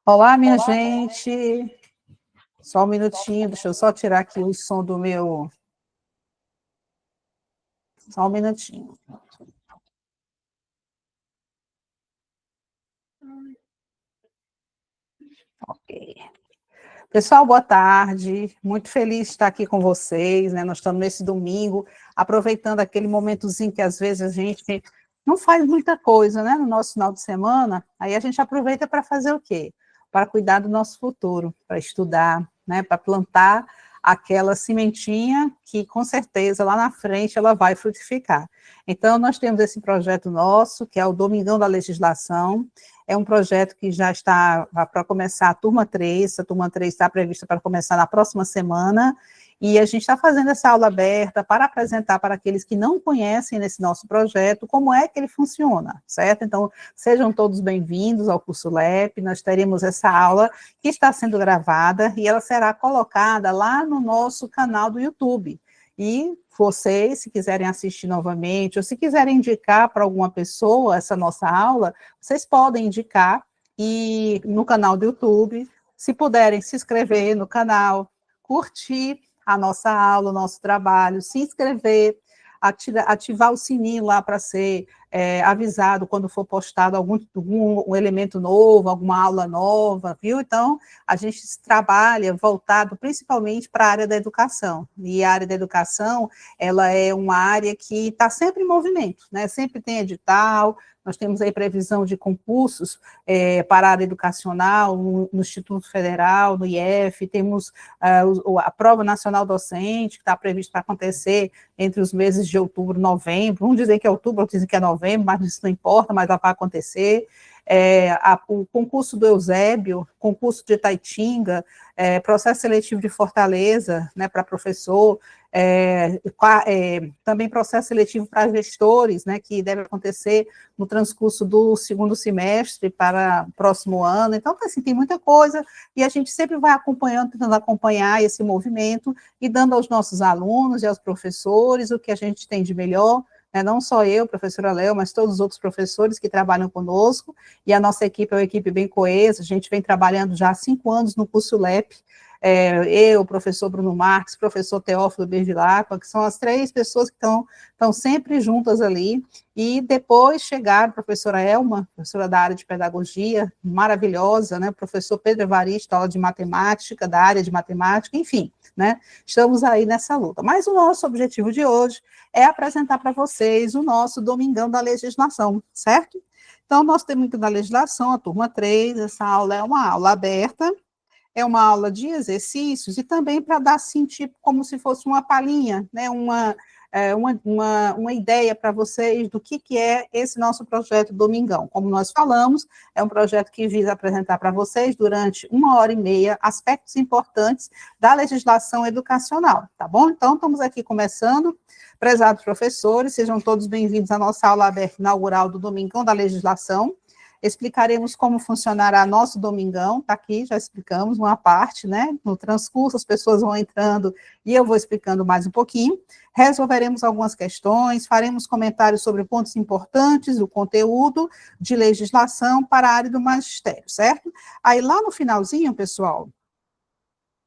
Olá, minha gente. Só um minutinho, deixa eu só tirar aqui o som do meu. Só um minutinho. Ok. Pessoal, boa tarde. Muito feliz de estar aqui com vocês, né? Nós estamos nesse domingo, aproveitando aquele momentozinho que às vezes a gente não faz muita coisa, né? No nosso final de semana, aí a gente aproveita para fazer o quê? Para cuidar do nosso futuro, para estudar, né? Para plantar aquela sementinha que com certeza lá na frente ela vai frutificar. Então, nós temos esse projeto nosso, que é o Domingão da Legislação. É um projeto que já está para começar a turma 3, a turma 3 está prevista para começar na próxima semana, e a gente está fazendo essa aula aberta para apresentar para aqueles que não conhecem nesse nosso projeto como é que ele funciona, certo? Então, sejam todos bem-vindos ao curso LEP, nós teremos essa aula que está sendo gravada e ela será colocada lá no nosso canal do YouTube. E vocês, se quiserem assistir novamente, ou se quiserem indicar para alguma pessoa essa nossa aula, vocês podem indicar e no canal do YouTube, se puderem se inscrever no canal, curtir a nossa aula, o nosso trabalho, se inscrever, ativar o sininho lá para ser avisado quando for postado algum um elemento novo, alguma aula nova, viu? Então, a gente trabalha voltado principalmente para a área da educação, e a área da educação, ela é uma área que está sempre em movimento, né? Sempre tem edital, nós temos aí previsão de concursos para a área educacional, no Instituto Federal, no IF, temos a Prova Nacional Docente, que está prevista para acontecer entre os meses de outubro e novembro, uns dizem que é outubro, outros dizem que é novembro, mas isso não importa, mas vai acontecer. O concurso do Eusébio, concurso de Itaitinga, processo seletivo de Fortaleza, né, para professor, também processo seletivo para gestores, né, que deve acontecer no transcurso do segundo semestre para o próximo ano. Então, assim, tem muita coisa, e a gente sempre vai acompanhando, tentando acompanhar esse movimento e dando aos nossos alunos e aos professores o que a gente tem de melhor, né, não só eu, professora Léo, mas todos os outros professores que trabalham conosco, e a nossa equipe é uma equipe bem coesa, a gente vem trabalhando já há 5 anos no curso LEP, eu, o professor Bruno Marques, professor Teófilo Bevilacqua, que são as 3 pessoas que estão sempre juntas ali, e depois chegaram a professora Elma, professora da área de pedagogia, maravilhosa, né, professor Pedro Evaristo, aula de matemática, da área de matemática, enfim, né, estamos aí nessa luta. Mas o nosso objetivo de hoje é apresentar para vocês o nosso Domingão da Legislação, certo? Então, nós temos da legislação, a turma 3, essa aula é uma aula aberta, é uma aula de exercícios e também para dar, assim, tipo, como se fosse uma palhinha, né, uma ideia para vocês do que é esse nosso projeto Domingão. Como nós falamos, é um projeto que visa apresentar para vocês, durante 1h30, aspectos importantes da legislação educacional, tá bom? Então, estamos aqui começando. Prezados professores, sejam todos bem-vindos à nossa aula aberta inaugural do Domingão da Legislação. Explicaremos como funcionará nosso Domingão, tá aqui, já explicamos uma parte, né? No transcurso, as pessoas vão entrando e eu vou explicando mais um pouquinho. Resolveremos algumas questões, faremos comentários sobre pontos importantes do conteúdo de legislação para a área do magistério, certo? Aí lá no finalzinho, pessoal,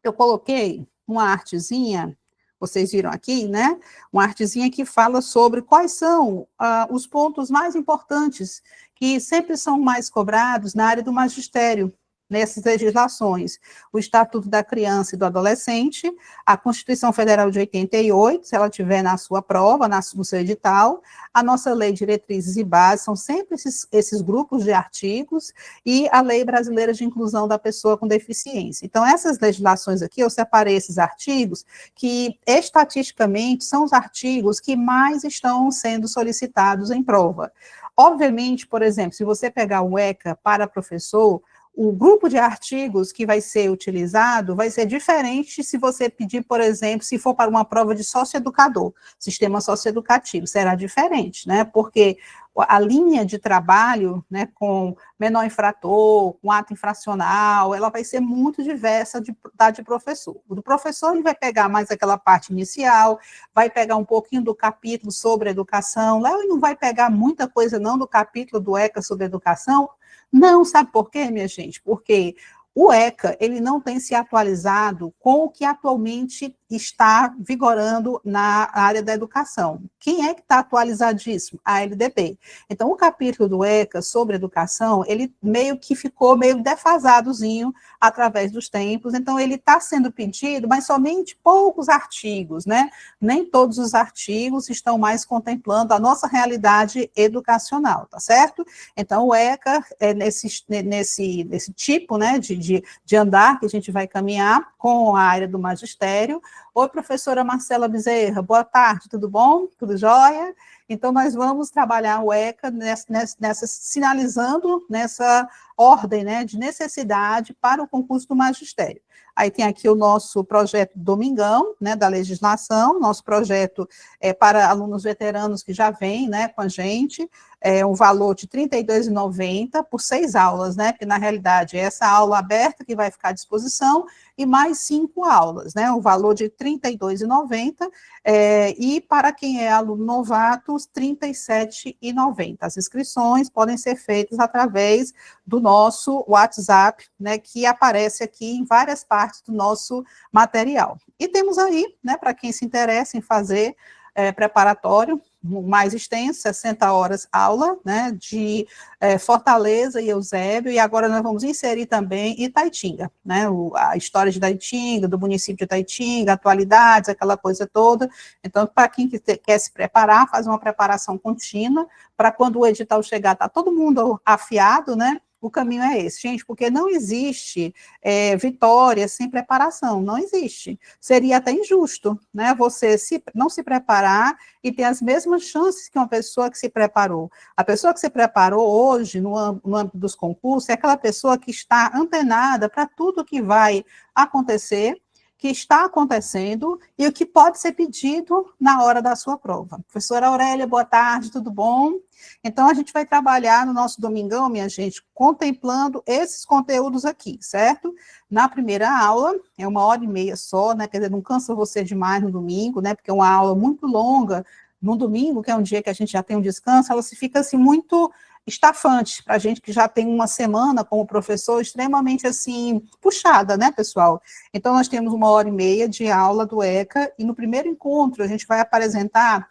eu coloquei uma artezinha, vocês viram aqui, né? Uma artezinha que fala sobre quais são os pontos mais importantes que sempre são mais cobrados na área do magistério, nessas legislações. O Estatuto da Criança e do Adolescente, a Constituição Federal de 88, se ela tiver na sua prova, no seu edital, a nossa Lei de Diretrizes e Bases, são sempre esses grupos de artigos, e a Lei Brasileira de Inclusão da Pessoa com Deficiência. Então, essas legislações aqui, eu separei esses artigos, que estatisticamente são os artigos que mais estão sendo solicitados em prova. Obviamente, por exemplo, se você pegar o ECA para professor, o grupo de artigos que vai ser utilizado vai ser diferente se você pedir, por exemplo, se for para uma prova de socioeducador, sistema socioeducativo, será diferente, né? Porque a linha de trabalho, né, com menor infrator, com ato infracional, ela vai ser muito diversa da de professor. O do professor, ele vai pegar mais aquela parte inicial, vai pegar um pouquinho do capítulo sobre educação, lá ele não vai pegar muita coisa não do capítulo do ECA sobre educação, não, sabe por quê, minha gente? Porque o ECA, ele não tem se atualizado com o que atualmente está vigorando na área da educação. Quem é que está atualizadíssimo? A LDB. Então, o capítulo do ECA sobre educação, ele meio que ficou meio defasadozinho através dos tempos, então ele está sendo pedido, mas somente poucos artigos, né? Nem todos os artigos estão mais contemplando a nossa realidade educacional, tá certo? Então, o ECA é nesse tipo, né, de andar que a gente vai caminhar com a área do magistério. Oi, professora Marcela Bezerra, boa tarde, tudo bom? Tudo jóia? Então, nós vamos trabalhar o ECA sinalizando nessa ordem, né, de necessidade para o concurso do magistério. Aí tem aqui o nosso projeto Domingão, né, da legislação, nosso projeto para alunos veteranos que já vêm, né, com a gente, um valor de R$ 32,90 por 6 aulas, né, porque na realidade é essa aula aberta que vai ficar à disposição e mais 5 aulas, né, um valor de R$ 32,90 e para quem é aluno novato, R$ 37,90. As inscrições podem ser feitas através do nosso WhatsApp, né, que aparece aqui em várias partes do nosso material. E temos aí, né, para quem se interessa em fazer preparatório, mais extenso, 60 horas aula, né, de Fortaleza e Eusébio, e agora nós vamos inserir também Itaitinga, né, a história de Itaitinga, do município de Itaitinga, atualidades, aquela coisa toda. Então, para quem quer se preparar, faz uma preparação contínua, para quando o edital chegar, tá todo mundo afiado, né, o caminho é esse, gente, porque não existe vitória sem preparação, não existe. Seria até injusto, né, você não se preparar e ter as mesmas chances que uma pessoa que se preparou. A pessoa que se preparou hoje, no âmbito dos concursos, é aquela pessoa que está antenada para tudo que vai acontecer, que está acontecendo e o que pode ser pedido na hora da sua prova. Professora Aurélia, boa tarde, tudo bom? Então, a gente vai trabalhar no nosso domingão, minha gente, contemplando esses conteúdos aqui, certo? Na primeira aula, é 1h30 só, né? Quer dizer, não cansa você demais no domingo, né? Porque é uma aula muito longa, no domingo, que é um dia que a gente já tem um descanso, ela se fica assim muito estafante para a gente que já tem uma semana como professor extremamente assim puxada, né, pessoal? Então nós temos 1h30 de aula do ECA e no primeiro encontro a gente vai apresentar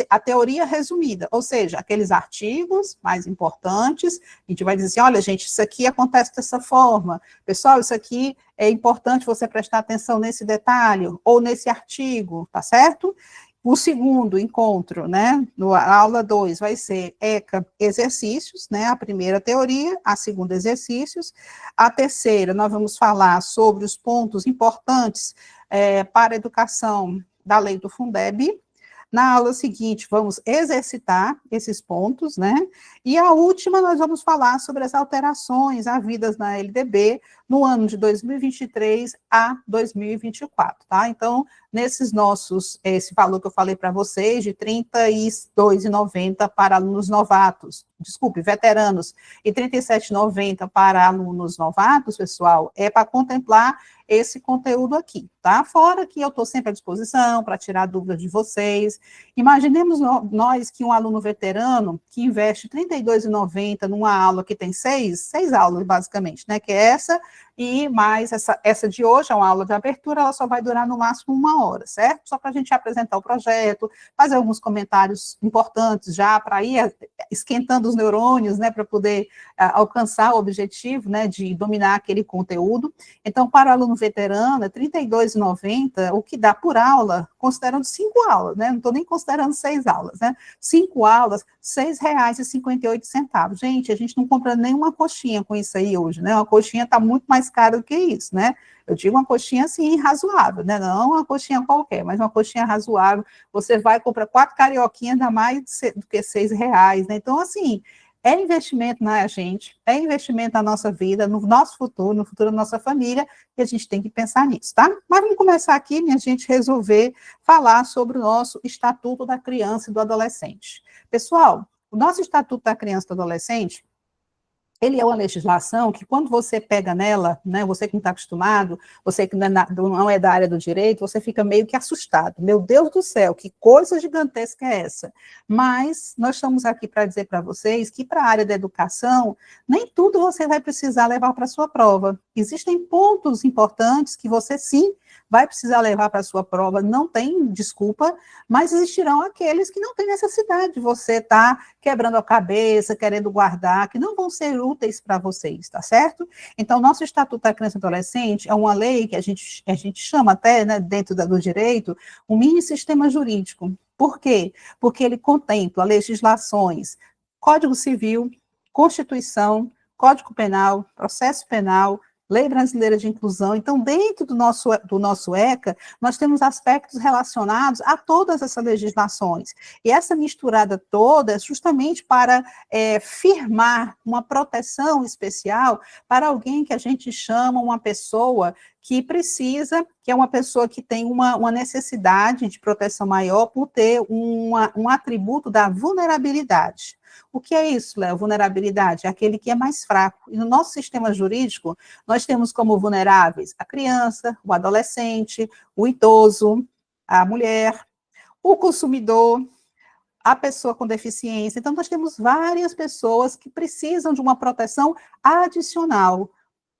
a teoria resumida, ou seja, aqueles artigos mais importantes. A gente vai dizer assim, olha, gente, isso aqui acontece dessa forma, pessoal, isso aqui é importante você prestar atenção nesse detalhe ou nesse artigo, tá certo? O segundo encontro, né, na aula 2, vai ser ECA exercícios, né, a primeira teoria, a segunda exercícios, a terceira nós vamos falar sobre os pontos importantes para a educação da lei do Fundeb. Na aula seguinte, vamos exercitar esses pontos, né? E a última, nós vamos falar sobre as alterações havidas na LDB no ano de 2023 a 2024, tá? Então, esse valor que eu falei para vocês, de R$ 32,90 para alunos novatos, veteranos, e R$ 37,90 para alunos novatos, pessoal, é para contemplar esse conteúdo aqui, tá? Fora que eu estou sempre à disposição para tirar dúvidas de vocês. Imaginemos nós que um aluno veterano que investe R$ 32,90 numa aula que tem seis aulas, basicamente, né? Que é essa, e mais essa de hoje, é uma aula de abertura, ela só vai durar no máximo 1 hora, certo? Só para a gente apresentar o projeto, fazer alguns comentários importantes já, para ir esquentando os neurônios, né? Para poder alcançar o objetivo, né? De dominar aquele conteúdo. Então, para o aluno veterano, é R$ 32,90, o que dá por aula, considerando 5 aulas, né? Não estou nem considerando 6 aulas, né? 5 aulas, R$ 6,58. Gente, a gente não compra nenhuma coxinha com isso aí hoje, né? Uma coxinha está muito mais cara do que isso, né? Eu digo uma coxinha, assim, razoável, né? Não uma coxinha qualquer, mas uma coxinha razoável. Você vai comprar 4 carioquinhas, dá mais do que R$ 6, né? Então, assim, é investimento na gente, é investimento na nossa vida, no nosso futuro, no futuro da nossa família, e a gente tem que pensar nisso, tá? Mas vamos começar aqui, minha gente, resolver falar sobre o nosso Estatuto da Criança e do Adolescente. Pessoal, O nosso Estatuto da Criança e do Adolescente, ele é uma legislação que, quando você pega nela, né, você que não está acostumado, você que não é da área do direito, você fica meio que assustado. Meu Deus do céu, que coisa gigantesca é essa? Mas nós estamos aqui para dizer para vocês que, para a área da educação, nem tudo você vai precisar levar para a sua prova. Existem pontos importantes que você, sim, vai precisar levar para a sua prova, não tem desculpa, mas existirão aqueles que não têm necessidade de você estar quebrando a cabeça, querendo guardar, que não vão ser úteis para vocês, tá certo? Então, nosso Estatuto da Criança e Adolescente é uma lei que a gente chama até, né, dentro do direito, um mini sistema jurídico. Por quê? Porque ele contempla legislações, Código Civil, Constituição, Código Penal, Processo Penal, Lei Brasileira de Inclusão. Então, dentro do nosso ECA, nós temos aspectos relacionados a todas essas legislações. E essa misturada toda é justamente para firmar uma proteção especial para alguém que a gente chama uma pessoa que precisa, que é uma pessoa que tem uma necessidade de proteção maior por ter um atributo da vulnerabilidade. O que é isso, Léo? Vulnerabilidade? É aquele que é mais fraco. E no nosso sistema jurídico, nós temos como vulneráveis a criança, o adolescente, o idoso, a mulher, o consumidor, a pessoa com deficiência. Então, nós temos várias pessoas que precisam de uma proteção adicional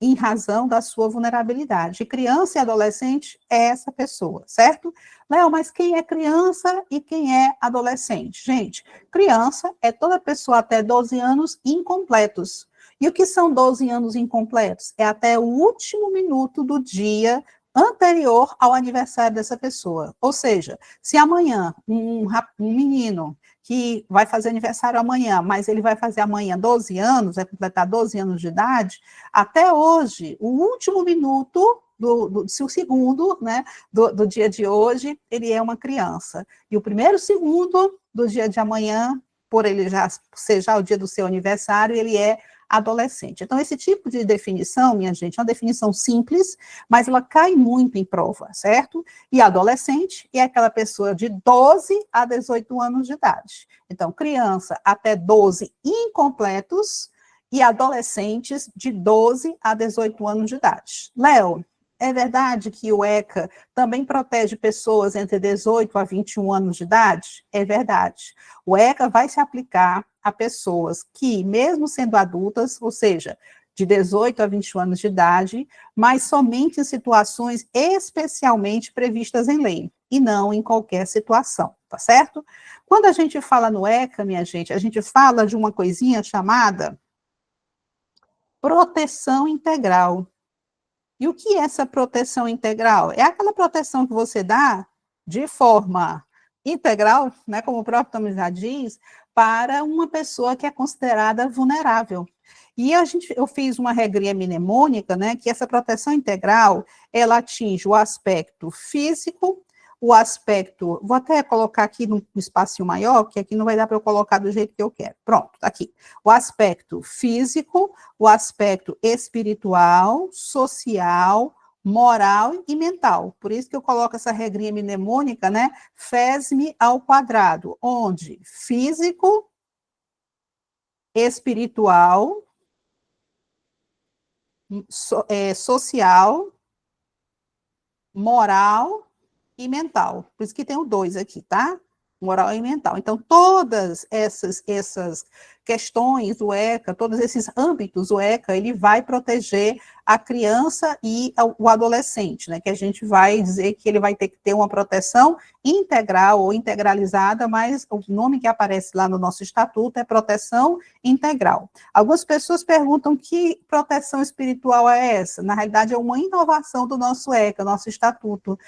em razão da sua vulnerabilidade. E criança e adolescente é essa pessoa, certo? Léo, mas quem é criança e quem é adolescente? Gente, criança é toda pessoa até 12 anos incompletos. E o que são 12 anos incompletos? É até o último minuto do dia anterior ao aniversário dessa pessoa. Ou seja, se amanhã um menino que vai fazer aniversário amanhã, mas ele vai fazer amanhã 12 anos, vai completar 12 anos de idade, até hoje, o último minuto o segundo, né, do dia de hoje, ele é uma criança. E o primeiro segundo do dia de amanhã, por ele já ser já o dia do seu aniversário, ele é adolescente. Então, esse tipo de definição, minha gente, é uma definição simples, mas ela cai muito em prova, certo? E adolescente é aquela pessoa de 12 a 18 anos de idade. Então, criança até 12 incompletos e adolescentes de 12 a 18 anos de idade. Léo, é verdade que o ECA também protege pessoas entre 18 a 21 anos de idade? É verdade. O ECA vai se aplicar a pessoas que, mesmo sendo adultas, ou seja, de 18 a 21 anos de idade, mas somente em situações especialmente previstas em lei, e não em qualquer situação, tá certo? Quando a gente fala no ECA, minha gente, a gente fala de uma coisinha chamada proteção integral. E o que é essa proteção integral? É aquela proteção que você dá de forma integral, né, como o próprio nome já diz, para uma pessoa que é considerada vulnerável. E eu fiz uma regrinha mnemônica, né, que essa proteção integral, ela atinge o aspecto físico, o aspecto, vou até colocar aqui num espacinho maior, que aqui não vai dar para eu colocar do jeito que eu quero. Pronto, tá aqui. O aspecto físico, o aspecto espiritual, social, moral e mental. Por isso que eu coloco essa regrinha mnemônica, né? FESM ao quadrado, onde físico, espiritual, social, moral e mental. Por isso que tem o 2 aqui, tá? Moral e mental. Então, todas essas questões do ECA, todos esses âmbitos, o ECA, ele vai proteger a criança e o adolescente, né? Que a gente vai dizer que ele vai ter que ter uma proteção integral ou integralizada, mas o nome que aparece lá no nosso estatuto é proteção integral. Algumas pessoas perguntam que proteção espiritual é essa? Na realidade, é uma inovação do nosso ECA, nosso estatuto.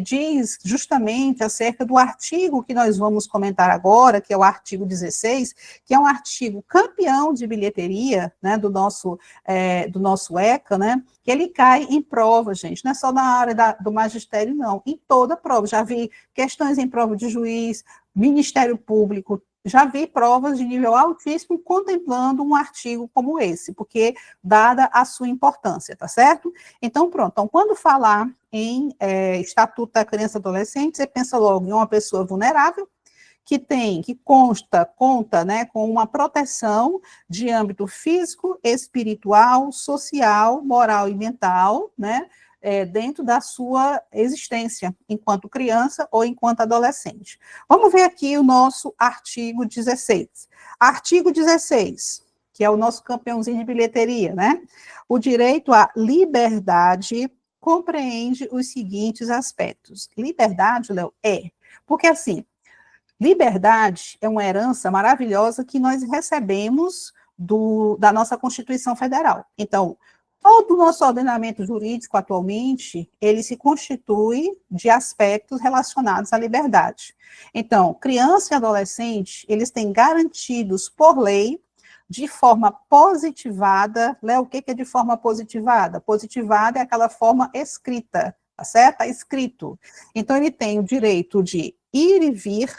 Diz justamente acerca do artigo que nós vamos comentar agora, que é o artigo 16, que é um artigo campeão de bilheteria, né, do nosso ECA, né, que ele cai em prova, gente, não é só na área do magistério, não, em toda prova. Já vi questões em prova de juiz, Ministério Público, já vi provas de nível altíssimo contemplando um artigo como esse, porque dada a sua importância, tá certo? Então, pronto. Então, quando falar em Estatuto da Criança e Adolescente, você pensa logo em uma pessoa vulnerável, que conta, né, com uma proteção de âmbito físico, espiritual, social, moral e mental, né, dentro da sua existência, enquanto criança ou enquanto adolescente. Vamos ver aqui o nosso artigo 16. Artigo 16, que é o nosso campeãozinho de bilheteria, né? O direito à liberdade compreende os seguintes aspectos. Liberdade, Léo, porque assim, liberdade é uma herança maravilhosa que nós recebemos da nossa Constituição Federal. Então, todo o nosso ordenamento jurídico atualmente, ele se constitui de aspectos relacionados à liberdade. Então, criança e adolescente, eles têm garantidos por lei, de forma positivada. Léo, o que é de forma positivada? Positivada é aquela forma escrita, tá certo? Está escrito. Então, ele tem o direito de ir e vir,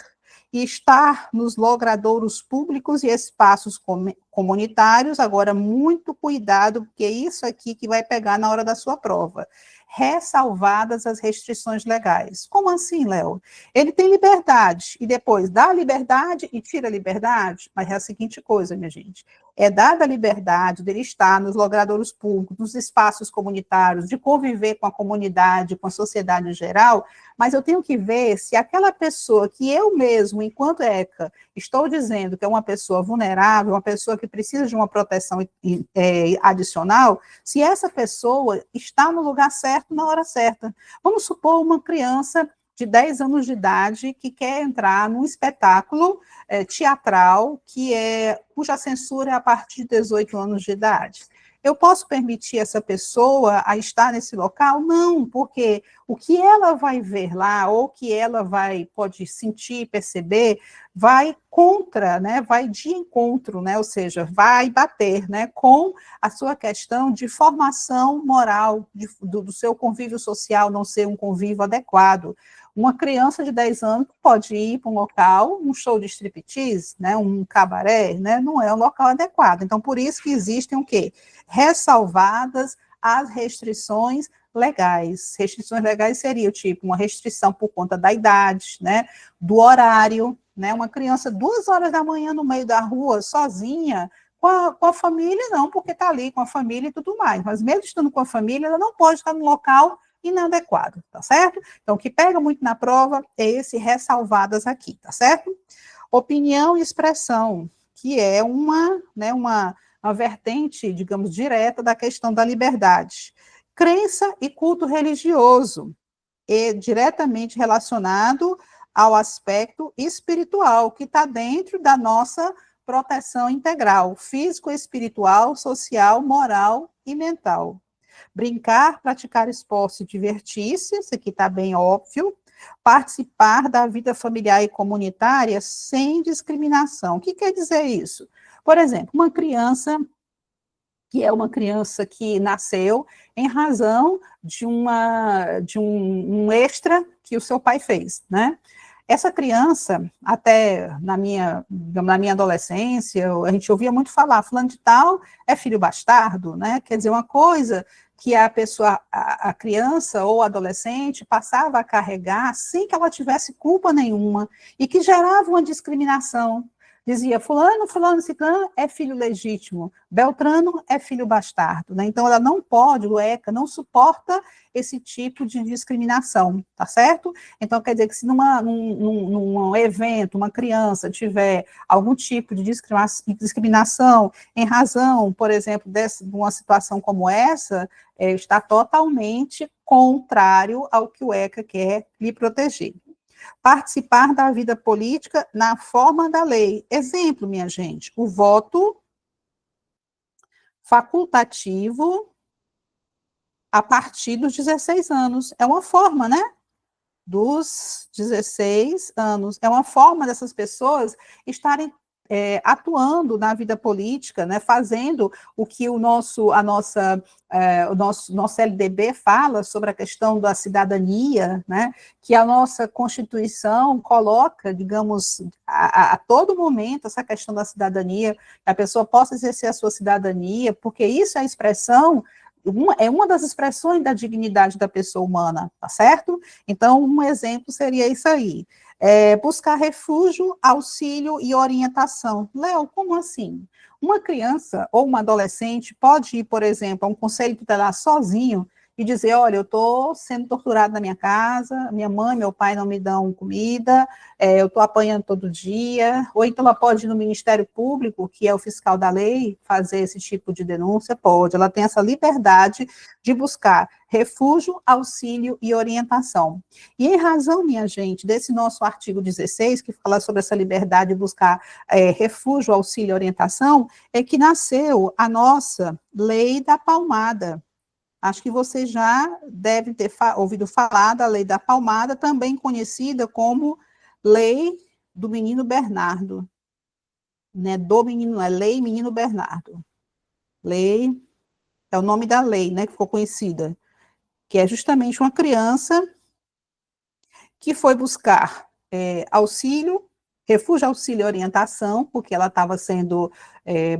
e estar nos logradouros públicos e espaços comunitários. Agora, muito cuidado, porque é isso aqui que vai pegar na hora da sua prova. Ressalvadas as restrições legais. Como assim, Léo? Ele tem liberdade, e depois dá liberdade e tira a liberdade? Mas é a seguinte coisa, minha gente, é dada a liberdade dele estar nos logradouros públicos, nos espaços comunitários, de conviver com a comunidade, com a sociedade em geral, mas eu tenho que ver se aquela pessoa que eu mesmo, enquanto ECA, estou dizendo que é uma pessoa vulnerável, uma pessoa que precisa de uma proteção adicional, se essa pessoa está no lugar certo, na hora certa. Vamos supor uma criança de 10 anos de idade que quer entrar num espetáculo teatral cuja censura é a partir de 18 anos de idade. Eu posso permitir essa pessoa a estar nesse local? Não, porque o que ela vai ver lá, ou o que ela pode sentir, perceber, vai contra, né, vai de encontro, né, ou seja, vai bater, né, com a sua questão de formação moral, do seu convívio social não ser um convívio adequado. Uma criança de 10 anos pode ir para um local, um show de striptease, né, um cabaré, né, não é um local adequado. Então, por isso que existem o quê? Ressalvadas as restrições legais. Restrições legais seria tipo uma restrição por conta da idade, né, do horário, né, uma criança 2 horas da manhã no meio da rua, sozinha, com a família, não, porque está ali com a família e tudo mais, mas mesmo estando com a família, ela não pode estar no local inadequado, tá certo? Então, o que pega muito na prova é esse ressalvadas aqui, tá certo? Opinião e expressão, que é uma vertente, digamos, direta da questão da liberdade. Crença e culto religioso, diretamente relacionado ao aspecto espiritual, que está dentro da nossa proteção integral, físico, espiritual, social, moral e mental. Brincar, praticar esporte e divertir-se, isso aqui está bem óbvio. Participar da vida familiar e comunitária sem discriminação. O que quer dizer isso? Por exemplo, uma criança que é uma criança que nasceu em razão de um extra que o seu pai fez, né? Essa criança, até na minha adolescência, a gente ouvia muito falar, fulano de tal é filho bastardo, né? Quer dizer, uma coisa que a criança ou adolescente passava a carregar sem que ela tivesse culpa nenhuma e que gerava uma discriminação. Dizia, fulano, ciclano é filho legítimo, Beltrano é filho bastardo, né? Então, ela não pode, o ECA não suporta esse tipo de discriminação, tá certo? Então, quer dizer que se num evento, uma criança tiver algum tipo de discriminação em razão, por exemplo, de uma situação como essa, está totalmente contrário ao que o ECA quer lhe proteger. Participar da vida política na forma da lei. Exemplo, minha gente, o voto facultativo a partir dos 16 anos. É uma forma, né? Dos 16 anos. É uma forma dessas pessoas estarem atuando na vida política, né, fazendo o que o nosso LDB fala sobre a questão da cidadania, né, que a nossa Constituição coloca, digamos, a todo momento essa questão da cidadania, que a pessoa possa exercer a sua cidadania, porque isso é a expressão é uma das expressões da dignidade da pessoa humana, tá certo? Então, um exemplo seria isso aí. Buscar refúgio, auxílio e orientação. Léo, como assim? Uma criança ou uma adolescente pode ir, por exemplo, a um conselho tutelar sozinho e dizer, olha, eu estou sendo torturado na minha casa, minha mãe, meu pai não me dão comida, eu estou apanhando todo dia, ou então ela pode ir no Ministério Público, que é o fiscal da lei, fazer esse tipo de denúncia, pode, ela tem essa liberdade de buscar refúgio, auxílio e orientação. E em razão, minha gente, desse nosso artigo 16, que fala sobre essa liberdade de buscar refúgio, auxílio e orientação, é que nasceu a nossa Lei da Palmada. Acho que você já deve ter ouvido falar da Lei da Palmada, também conhecida como Lei do Menino Bernardo. Né? Lei Menino Bernardo. Lei, é o nome da lei, né, que ficou conhecida, que é justamente uma criança que foi buscar auxílio, refúgio, auxílio e orientação, porque ela estava sendo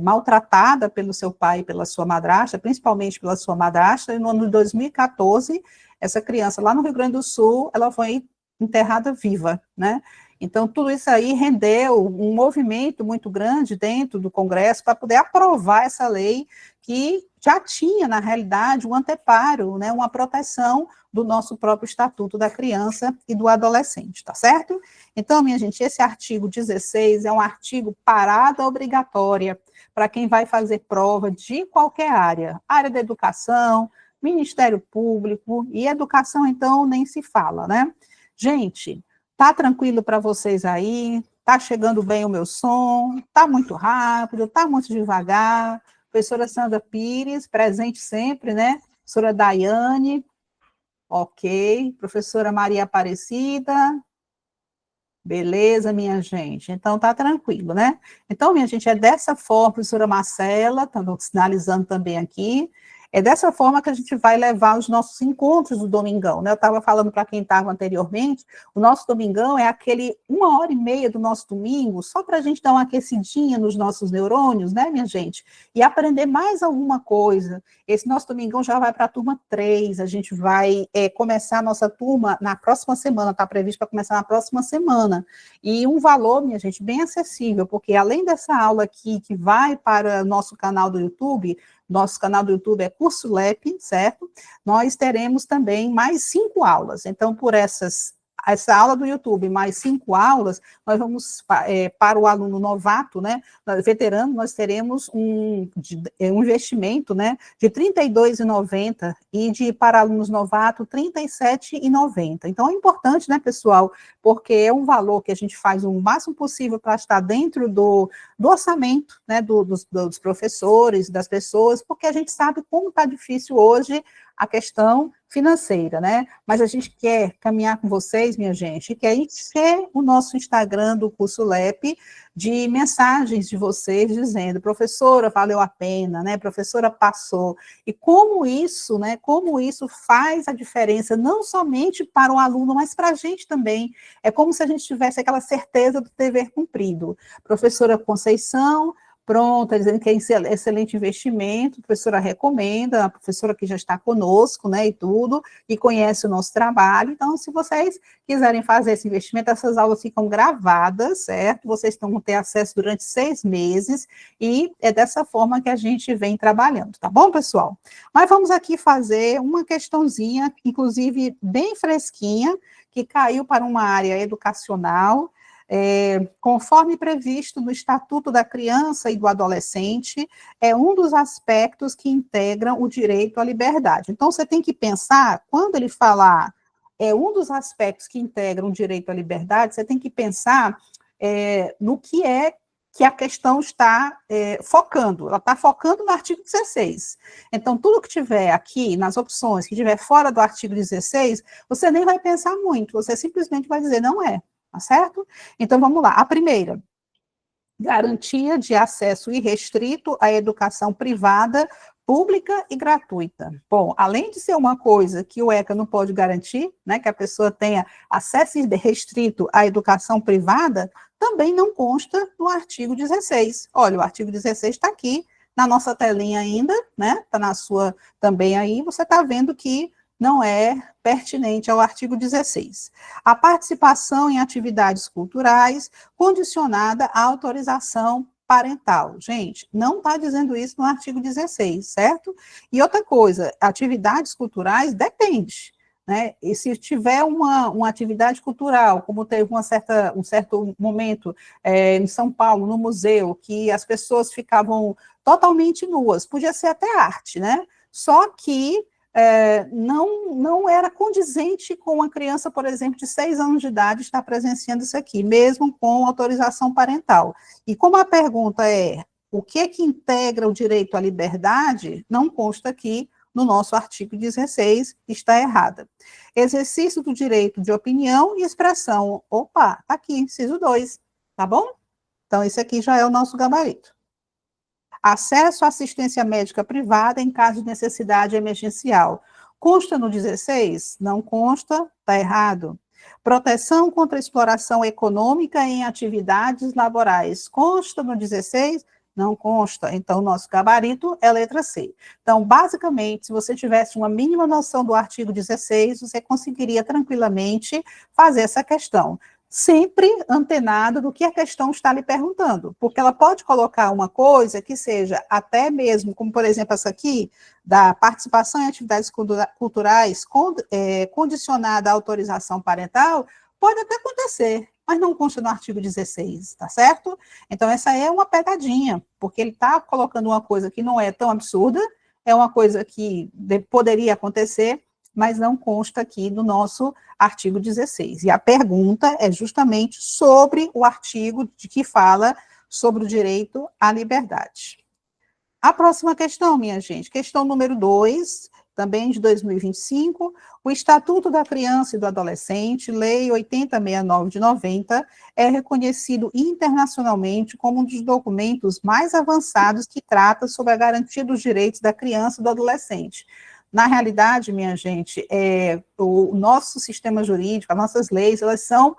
maltratada pelo seu pai e pela sua madrasta, principalmente pela sua madrasta, e no ano de 2014, essa criança, lá no Rio Grande do Sul, ela foi enterrada viva, né? Então, tudo isso aí rendeu um movimento muito grande dentro do Congresso para poder aprovar essa lei que já tinha, na realidade, um anteparo, né, uma proteção do nosso próprio Estatuto da Criança e do Adolescente, tá certo? Então, minha gente, esse artigo 16 é um artigo parada obrigatória para quem vai fazer prova de qualquer área da educação, Ministério Público, e educação, então, nem se fala, né? Gente, tá tranquilo para vocês aí? Tá chegando bem o meu som? Tá muito rápido? Tá muito devagar? Professora Sandra Pires, presente sempre, né? Professora Daiane, ok. Professora Maria Aparecida, beleza, minha gente. Então, tá tranquilo, né? Então, minha gente, é dessa forma, professora Marcela, estamos sinalizando também aqui, é dessa forma que a gente vai levar os nossos encontros do Domingão, né? Eu estava falando para quem estava anteriormente, o nosso Domingão é aquele 1h30 do nosso domingo, só para a gente dar uma aquecidinha nos nossos neurônios, né, minha gente? E aprender mais alguma coisa. Esse nosso Domingão já vai para a turma 3, a gente vai começar a nossa turma na próxima semana, está previsto para começar na próxima semana. E um valor, minha gente, bem acessível, porque além dessa aula aqui, que vai para o nosso canal do YouTube, nosso canal do YouTube é Curso LEP, certo? Nós teremos também mais 5 aulas. Então, por essa aula do YouTube, mais 5 aulas, nós vamos, para o aluno novato, né, veterano, nós teremos um investimento, né, de R$ 32,90 e para alunos novatos, R$ 37,90. Então, é importante, né, pessoal, porque é um valor que a gente faz o máximo possível para estar dentro do orçamento, né, dos professores, das pessoas, porque a gente sabe como está difícil hoje a questão financeira, né? Mas a gente quer caminhar com vocês, minha gente, e quer encher o nosso Instagram do Curso LEP de mensagens de vocês dizendo, professora, valeu a pena, né? Professora, passou. E como isso, né? Como isso faz a diferença, não somente para o aluno, mas para a gente também. É como se a gente tivesse aquela certeza do dever cumprido. Professora Conceição, pronto, dizendo que é excelente investimento, a professora recomenda, a professora que já está conosco, né, e tudo, e conhece o nosso trabalho. Então, se vocês quiserem fazer esse investimento, essas aulas ficam gravadas, certo? Vocês vão ter acesso durante 6 meses, e é dessa forma que a gente vem trabalhando, tá bom, pessoal? Mas vamos aqui fazer uma questãozinha, inclusive bem fresquinha, que caiu para uma área educacional, conforme previsto no Estatuto da Criança e do Adolescente, é um dos aspectos que integram o direito à liberdade. Então, você tem que pensar, quando ele falar um dos aspectos que integram o direito à liberdade, você tem que pensar no que é que a questão está focando. Ela está focando no artigo 16. Então, tudo que tiver aqui, nas opções, que tiver fora do artigo 16, você nem vai pensar muito, você simplesmente vai dizer, não é. Tá certo? Então, vamos lá. A primeira, garantia de acesso irrestrito à educação privada, pública e gratuita. Bom, além de ser uma coisa que o ECA não pode garantir, né, que a pessoa tenha acesso irrestrito à educação privada, também não consta no artigo 16. Olha, o artigo 16 está aqui, na nossa telinha ainda, né, está na sua também aí, você está vendo que não é pertinente ao artigo 16. A participação em atividades culturais condicionada à autorização parental. Gente, não está dizendo isso no artigo 16, certo? E outra coisa, atividades culturais depende. Né? E se tiver uma atividade cultural, como teve um certo momento em São Paulo, no museu, que as pessoas ficavam totalmente nuas, podia ser até arte, né? Só que não era condizente com uma criança, por exemplo, de 6 anos de idade estar presenciando isso aqui, mesmo com autorização parental. E como a pergunta é o que é que integra o direito à liberdade, não consta aqui no nosso artigo 16, está errada. Exercício do direito de opinião e expressão. Opa, está aqui, inciso 2, tá bom? Então, esse aqui já é o nosso gabarito. Acesso à assistência médica privada em caso de necessidade emergencial. Consta no 16? Não consta, está errado. Proteção contra a exploração econômica em atividades laborais. Consta no 16? Não consta. Então, o nosso gabarito é a letra C. Então, basicamente, se você tivesse uma mínima noção do artigo 16, você conseguiria tranquilamente fazer essa questão. Sempre antenado do que a questão está lhe perguntando, porque ela pode colocar uma coisa que seja até mesmo, como por exemplo essa aqui, da participação em atividades culturais condicionada à autorização parental, pode até acontecer, mas não consta no artigo 16, tá certo? Então essa é uma pegadinha, porque ele está colocando uma coisa que não é tão absurda, é uma coisa que poderia acontecer, mas não consta aqui no nosso artigo 16. E a pergunta é justamente sobre o artigo de que fala sobre o direito à liberdade. A próxima questão, minha gente, questão número 2, também de 2025, o Estatuto da Criança e do Adolescente, Lei 8069 de 90, é reconhecido internacionalmente como um dos documentos mais avançados que trata sobre a garantia dos direitos da criança e do adolescente. Na realidade, minha gente, o nosso sistema jurídico, as nossas leis, elas são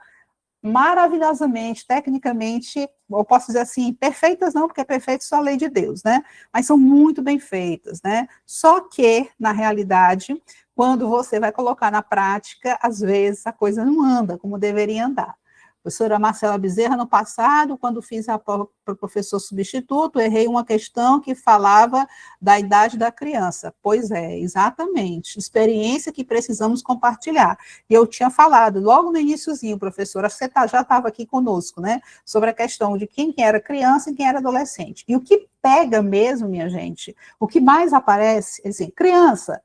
maravilhosamente, tecnicamente, eu posso dizer assim, perfeitas não, porque é perfeito só a lei de Deus, né? Mas são muito bem feitas, né? Só que, na realidade, quando você vai colocar na prática, às vezes a coisa não anda como deveria andar. Professora Marcela Bezerra, no passado, quando fiz a prova para o professor substituto, errei uma questão que falava da idade da criança. Pois é, exatamente, experiência que precisamos compartilhar. E eu tinha falado, logo no iniciozinho, professora, você já estava aqui conosco, né, sobre a questão de quem era criança e quem era adolescente. E o que pega mesmo, minha gente, o que mais aparece, assim, criança,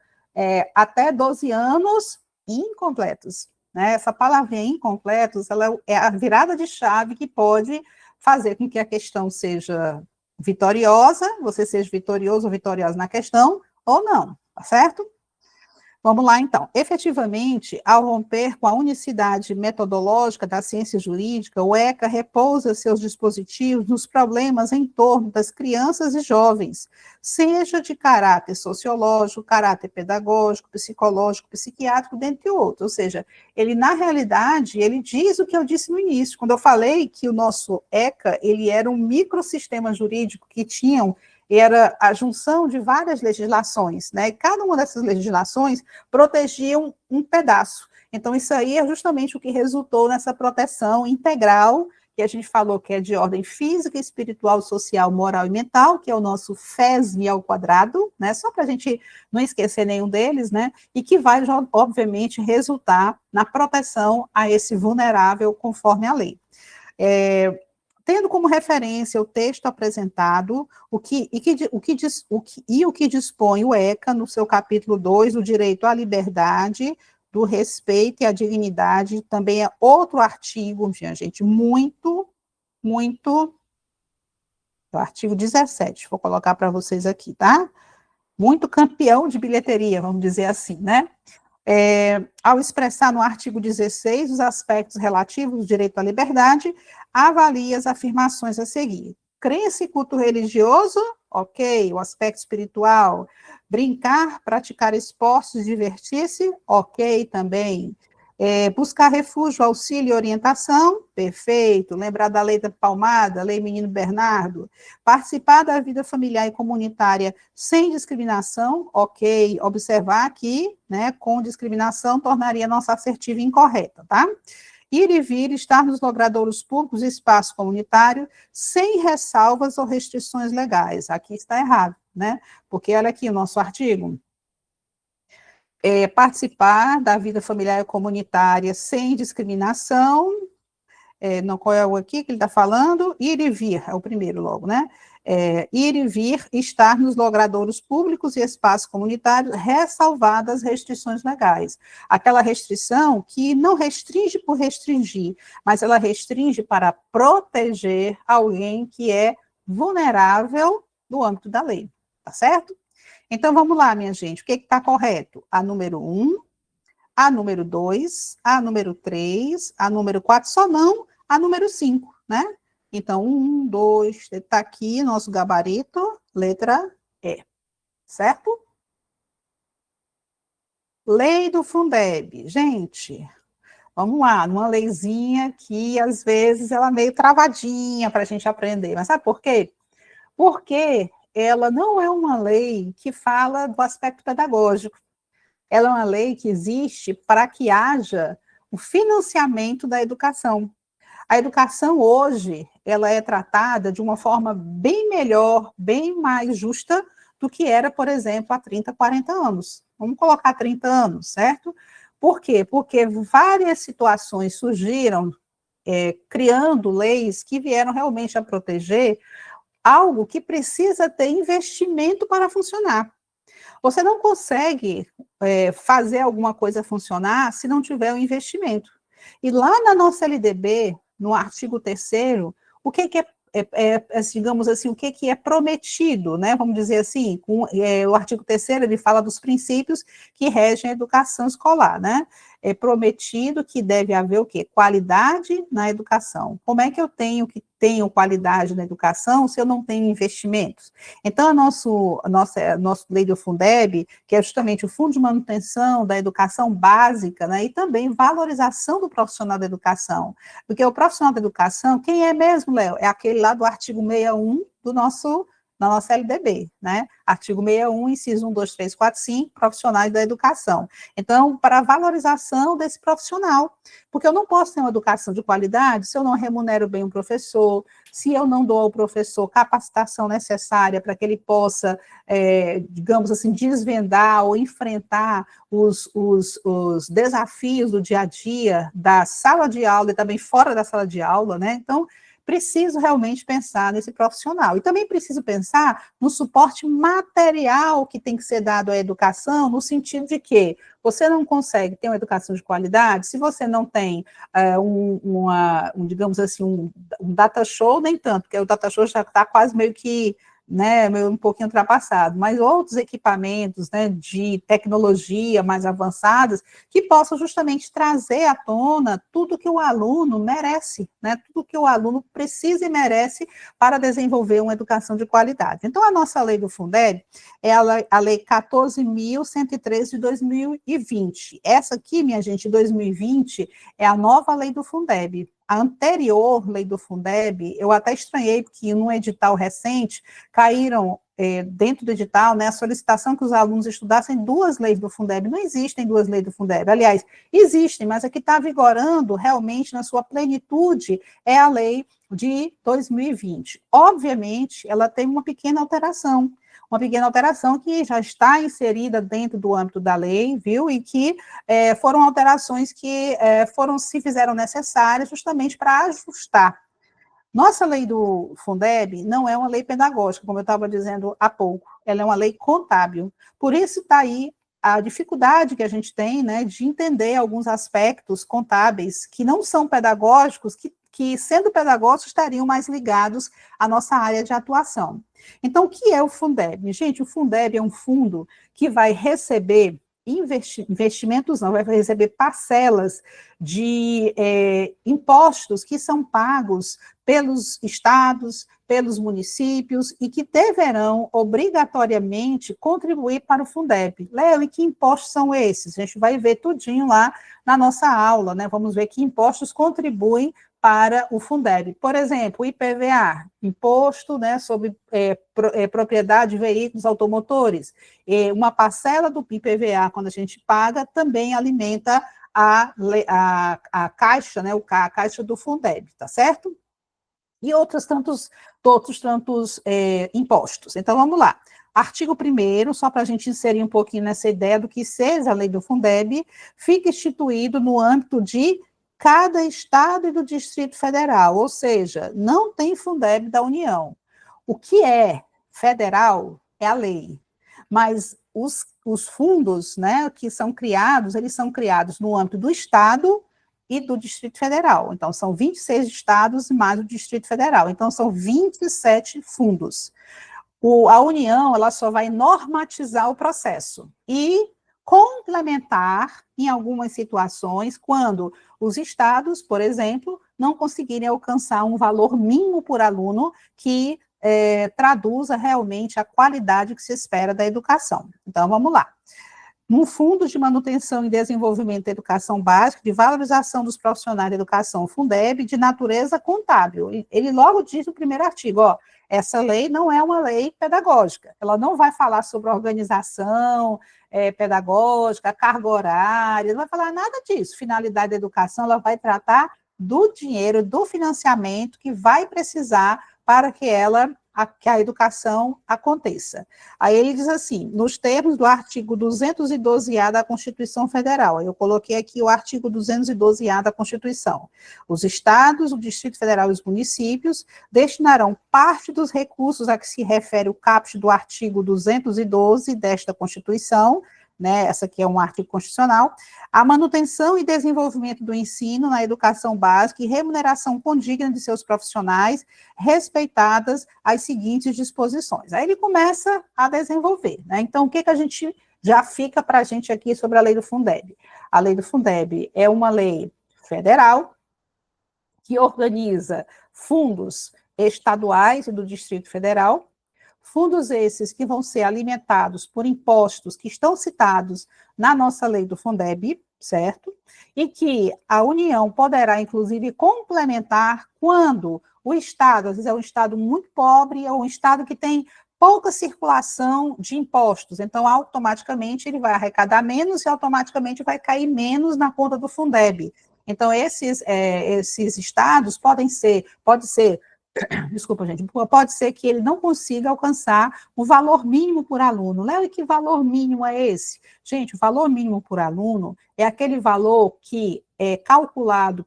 até 12 anos incompletos. Né? Essa palavrinha incompletos, ela é a virada de chave que pode fazer com que a questão seja vitoriosa, você seja vitorioso ou vitoriosa na questão, ou não, tá certo? Vamos lá, então. Efetivamente, ao romper com a unicidade metodológica da ciência jurídica, o ECA repousa seus dispositivos nos problemas em torno das crianças e jovens, seja de caráter sociológico, caráter pedagógico, psicológico, psiquiátrico, dentre outros. Ou seja, ele, na realidade, ele diz o que eu disse no início, quando eu falei que o nosso ECA, ele era um microsistema jurídico que era a junção de várias legislações, né? E cada uma dessas legislações protegia um pedaço. Então, isso aí é justamente o que resultou nessa proteção integral, que a gente falou que é de ordem física, espiritual, social, moral e mental, que é o nosso FESM ao quadrado, né? Só para a gente não esquecer nenhum deles, né? E que vai, obviamente, resultar na proteção a esse vulnerável conforme a lei. Tendo como referência o texto apresentado, o que dispõe o ECA no seu capítulo 2, o direito à liberdade, do respeito e à dignidade, também é outro artigo, minha gente, muito, o artigo 17, vou colocar para vocês aqui, tá? Muito campeão de bilheteria, vamos dizer assim, né? Ao expressar no artigo 16 os aspectos relativos do direito à liberdade, avalia as afirmações a seguir. Crença e culto religioso, ok. O aspecto espiritual, brincar, praticar esportes, divertir-se, ok também. Buscar refúgio, auxílio e orientação, perfeito. Lembrar da Lei da Palmada, Lei Menino Bernardo. Participar da vida familiar e comunitária sem discriminação, ok. Observar que, né, com discriminação, tornaria nossa assertiva incorreta, tá? Ir e vir, estar nos logradouros públicos e espaço comunitário, sem ressalvas ou restrições legais. Aqui está errado, né? Porque olha aqui o nosso artigo. Participar da vida familiar e comunitária sem discriminação, não, qual é o aqui que ele está falando? Ir e vir, é o primeiro logo, né? Ir e vir, estar nos logradouros públicos e espaços comunitários, ressalvadas restrições legais. Aquela restrição que não restringe por restringir, mas ela restringe para proteger alguém que é vulnerável no âmbito da lei, tá certo? Então, vamos lá, minha gente, o que está correto? A número 1, a número 2, a número 3, a número 4, só não a número 5, né? Então, 1, 2, está aqui nosso gabarito, letra E, certo? Lei do Fundeb. Gente, vamos lá, numa leizinha que, às vezes, ela é meio travadinha para a gente aprender. Mas sabe por quê? Porque ela não é uma lei que fala do aspecto pedagógico. Ela é uma lei que existe para que haja o financiamento da educação. A educação hoje, ela é tratada de uma forma bem melhor, bem mais justa do que era, por exemplo, há 30, 40 anos. Vamos colocar 30 anos, certo? Por quê? Porque várias situações surgiram, criando leis que vieram realmente a proteger algo que precisa ter investimento para funcionar. Você não consegue fazer alguma coisa funcionar se não tiver um investimento. E lá na nossa LDB, no artigo 3º, o que é, digamos assim, o que é prometido, né? Vamos dizer assim, o artigo 3º, ele fala dos princípios que regem a educação escolar, né? É prometido que deve haver o quê? Qualidade na educação. Como é que eu tenho qualidade na educação se eu não tenho investimentos? Então, a nossa lei do Fundeb, que é justamente o Fundo de Manutenção da Educação Básica, né, e também valorização do profissional da educação. Porque o profissional da educação, quem é mesmo, Léo? É aquele lá do artigo 61 da nossa LDB, né? Artigo 61, inciso 1, 2, 3, 4, 5, profissionais da educação. Então, para a valorização desse profissional, porque eu não posso ter uma educação de qualidade se eu não remunero bem o professor, se eu não dou ao professor capacitação necessária para que ele possa, digamos assim, desvendar ou enfrentar os desafios do dia a dia, da sala de aula e também fora da sala de aula, né? Então, preciso realmente pensar nesse profissional. E também preciso pensar no suporte material que tem que ser dado à educação, no sentido de que você não consegue ter uma educação de qualidade se você não tem digamos assim, um data show, nem tanto, porque o data show já está quase meio que, né, um pouquinho ultrapassado, mas outros equipamentos, né, de tecnologia mais avançadas, que possam justamente trazer à tona tudo que o aluno merece, né, tudo que o aluno precisa e merece para desenvolver uma educação de qualidade. Então, a nossa lei do Fundeb é a lei 14.113 de 2020. Essa aqui, minha gente, 2020, é a nova lei do Fundeb. A anterior lei do Fundeb, eu até estranhei, porque num edital recente, caíram dentro do edital, né, a solicitação que os alunos estudassem 2 leis do Fundeb. Não existem 2 leis do Fundeb. Aliás, existem, mas a que está vigorando realmente na sua plenitude é a lei de 2020. Obviamente, ela tem uma pequena alteração que já está inserida dentro do âmbito da lei, viu? E que foram alterações que se fizeram necessárias justamente para ajustar. Nossa lei do Fundeb não é uma lei pedagógica, como eu estava dizendo há pouco, ela é uma lei contábil. Por isso está aí a dificuldade que a gente tem, né, de entender alguns aspectos contábeis que não são pedagógicos, que sendo pedagógicos estariam mais ligados à nossa área de atuação. Então, o que é o Fundeb? Gente, o Fundeb é um fundo que vai receber investimentos, não, vai receber parcelas de impostos que são pagos pelos estados, pelos municípios, e que deverão, obrigatoriamente, contribuir para o Fundeb. Léo, e que impostos são esses? A gente vai ver tudinho lá na nossa aula, né? Vamos ver que impostos contribuem para o Fundeb. Por exemplo, o IPVA, Imposto, né, sobre propriedade de veículos automotores. Uma parcela do IPVA, quando a gente paga, também alimenta a caixa, né, a caixa do Fundeb, tá certo? E outros tantos impostos. Então, vamos lá. Artigo 1º, só para a gente inserir um pouquinho nessa ideia do que seja a lei do Fundeb, fica instituído no âmbito de cada estado e do Distrito Federal, ou seja, não tem Fundeb da União. O que é federal é a lei, mas os fundos, né, que são criados, eles são criados no âmbito do estado e do Distrito Federal. Então, são 26 estados e mais o Distrito Federal. Então, são 27 fundos. A União, ela só vai normatizar o processo e complementar em algumas situações, quando os estados, por exemplo, não conseguirem alcançar um valor mínimo por aluno que traduza realmente a qualidade que se espera da educação. Então, vamos lá. No Fundo de Manutenção e Desenvolvimento da Educação Básica, de valorização dos profissionais da educação, Fundeb, de natureza contábil. Ele logo diz no primeiro artigo, ó, essa lei não é uma lei pedagógica, ela não vai falar sobre organização pedagógica, carga horária, não vai falar nada disso. Finalidade da educação, ela vai tratar do dinheiro, do financiamento que vai precisar para que a educação aconteça. Aí ele diz assim, nos termos do artigo 212-A da Constituição Federal, eu coloquei aqui o artigo 212-A da Constituição, os estados, o Distrito Federal e os municípios destinarão parte dos recursos a que se refere o caput do artigo 212 desta Constituição, né, essa aqui é um artigo constitucional, a manutenção e desenvolvimento do ensino na educação básica e remuneração condigna de seus profissionais, respeitadas as seguintes disposições. Aí ele começa a desenvolver, né? Então, o que a gente já fica para a gente aqui sobre a lei do Fundeb? A lei do Fundeb é uma lei federal que organiza fundos estaduais e do Distrito Federal, fundos esses que vão ser alimentados por impostos que estão citados na nossa lei do Fundeb, certo? E que a União poderá, inclusive, complementar quando o Estado, às vezes é um Estado muito pobre, ou um Estado que tem pouca circulação de impostos, então automaticamente ele vai arrecadar menos e automaticamente vai cair menos na conta do Fundeb. Então, esses estados pode ser desculpa, gente, pode ser que ele não consiga alcançar o valor mínimo por aluno. Léo, e que valor mínimo é esse? Gente, o valor mínimo por aluno é aquele valor que é calculado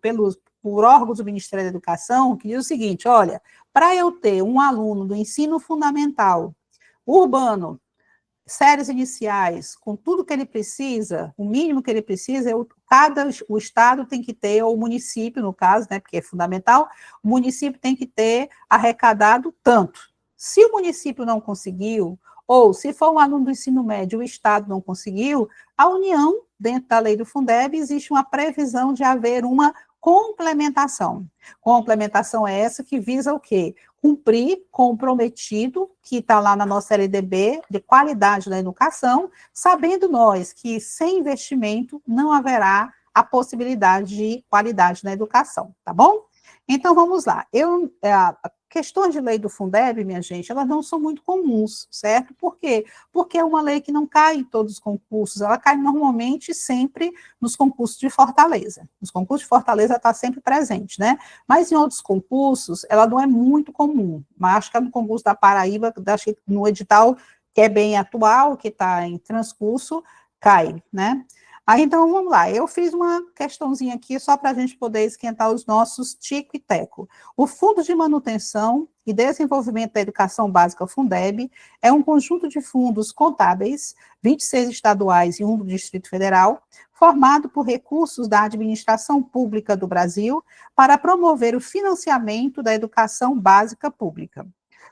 por órgãos do Ministério da Educação, que diz o seguinte, olha, para eu ter um aluno do ensino fundamental, urbano, séries iniciais, com tudo que ele precisa, o mínimo que ele precisa, o estado tem que ter, ou o município, no caso, né, porque é fundamental, o município tem que ter arrecadado tanto. Se o município não conseguiu, ou se for um aluno do ensino médio, o estado não conseguiu, a União, dentro da lei do Fundeb, existe uma previsão de haver uma complementação. Complementação é essa que visa o quê? Cumprir com o prometido, que está lá na nossa LDB, de qualidade da educação, sabendo nós que sem investimento não haverá a possibilidade de qualidade na educação, tá bom? Então, vamos lá. Questões de lei do Fundeb, minha gente, elas não são muito comuns, certo? Por quê? Porque é uma lei que não cai em todos os concursos, ela cai normalmente sempre nos concursos de Fortaleza. Nos concursos de Fortaleza ela está sempre presente, né? Mas em outros concursos, ela não é muito comum. Mas acho que é no concurso da Paraíba, acho que no edital, que é bem atual, que está em transcurso, cai, né? Aí, então, vamos lá. Eu fiz uma questãozinha aqui só para a gente poder esquentar os nossos tico e teco. O Fundo de Manutenção e Desenvolvimento da Educação Básica, Fundeb, é um conjunto de fundos contábeis, 26 estaduais e um do Distrito Federal, formado por recursos da administração pública do Brasil para promover o financiamento da educação básica pública.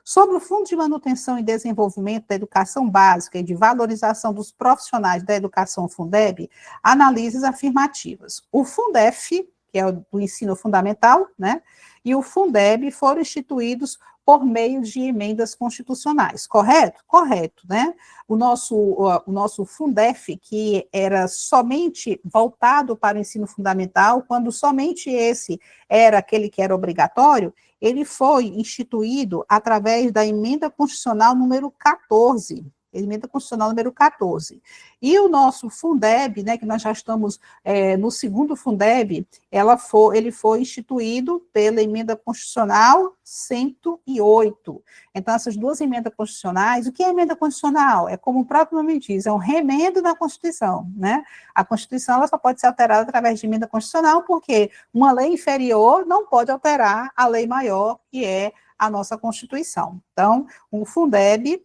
Sobre o Fundo de Manutenção e Desenvolvimento da Educação Básica e de Valorização dos Profissionais da Educação Fundeb, análises afirmativas. O Fundef, que que é o do ensino fundamental, né, e o Fundeb foram instituídos por meio de emendas constitucionais, correto? Correto, né? O nosso Fundef, que era somente voltado para o ensino fundamental, quando somente esse era aquele que era obrigatório, ele foi instituído através da emenda constitucional número 14, emenda constitucional número 14. E o nosso Fundeb, né, que nós já estamos no segundo Fundeb, ele foi instituído pela emenda constitucional 108. Então, essas duas emendas constitucionais, o que é emenda constitucional? É como o próprio nome diz, é um remendo da Constituição, né? A Constituição ela só pode ser alterada através de emenda constitucional, porque uma lei inferior não pode alterar a lei maior, que é a nossa Constituição. Então, o Fundef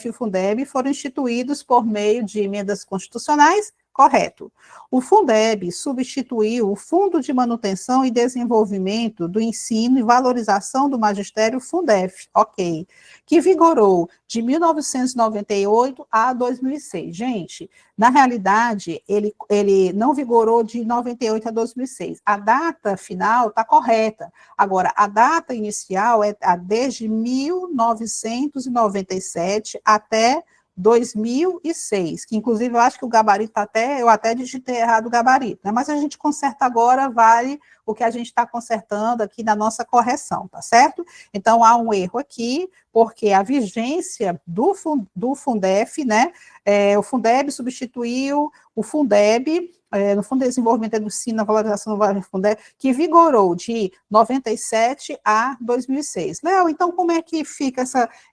e o Fundeb foram instituídos por meio de emendas constitucionais, correto. O Fundeb substituiu o Fundo de Manutenção e Desenvolvimento do Ensino e Valorização do Magistério, Fundef, ok, que vigorou de 1998 a 2006. Gente, na realidade, ele não vigorou de 98 a 2006. A data final está correta. Agora, a data inicial é desde 1997 até 2006, que inclusive eu acho que o gabarito eu até digitei errado o gabarito, né? Mas a gente conserta agora, vale o que a gente está consertando aqui na nossa correção, tá certo? Então, há um erro aqui, porque a vigência do Fundef, né, o Fundeb substituiu o Fundeb, no Fundo de Desenvolvimento do Ensino, na valorização do Fundeb, que vigorou de 97 a 2006. Léo, então como é que fica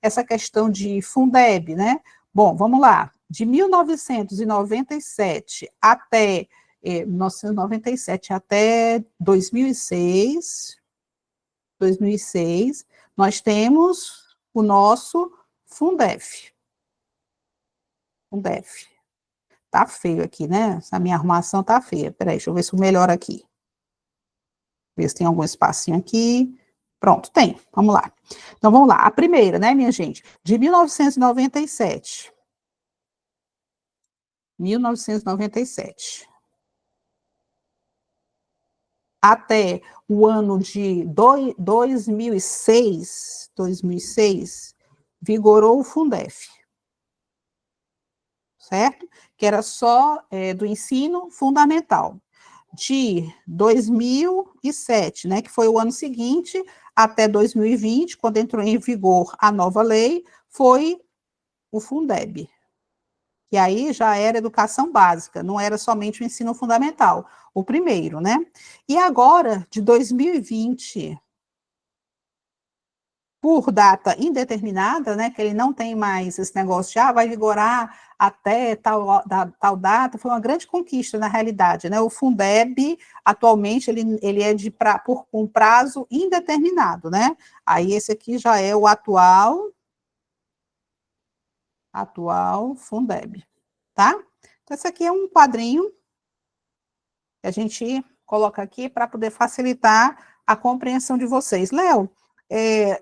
essa questão de Fundeb, né? Bom, vamos lá. De 1997 até 2006, nós temos o nosso Fundef. Fundef. Tá feio aqui, né? Essa minha arrumação tá feia. Peraí, deixa eu ver se eu melhoro aqui. Ver se tem algum espacinho aqui. Pronto, tem. Vamos lá. Então, vamos lá. A primeira, né, minha gente? De 1997. 1997. Até o ano de 2006, vigorou o Fundef. Certo? Que era só do ensino fundamental. De 2007, né, que foi o ano seguinte, até 2020, quando entrou em vigor a nova lei, foi o Fundeb. Que aí já era educação básica, não era somente o ensino fundamental, o primeiro, né? E agora, de 2020, por data indeterminada, né, que ele não tem mais esse negócio de, vai vigorar até tal data, foi uma grande conquista na realidade, né, o Fundeb, atualmente, ele é por um prazo indeterminado, né, aí esse aqui já é o atual Fundeb, tá? Então, esse aqui é um quadrinho que a gente coloca aqui para poder facilitar a compreensão de vocês. Léo,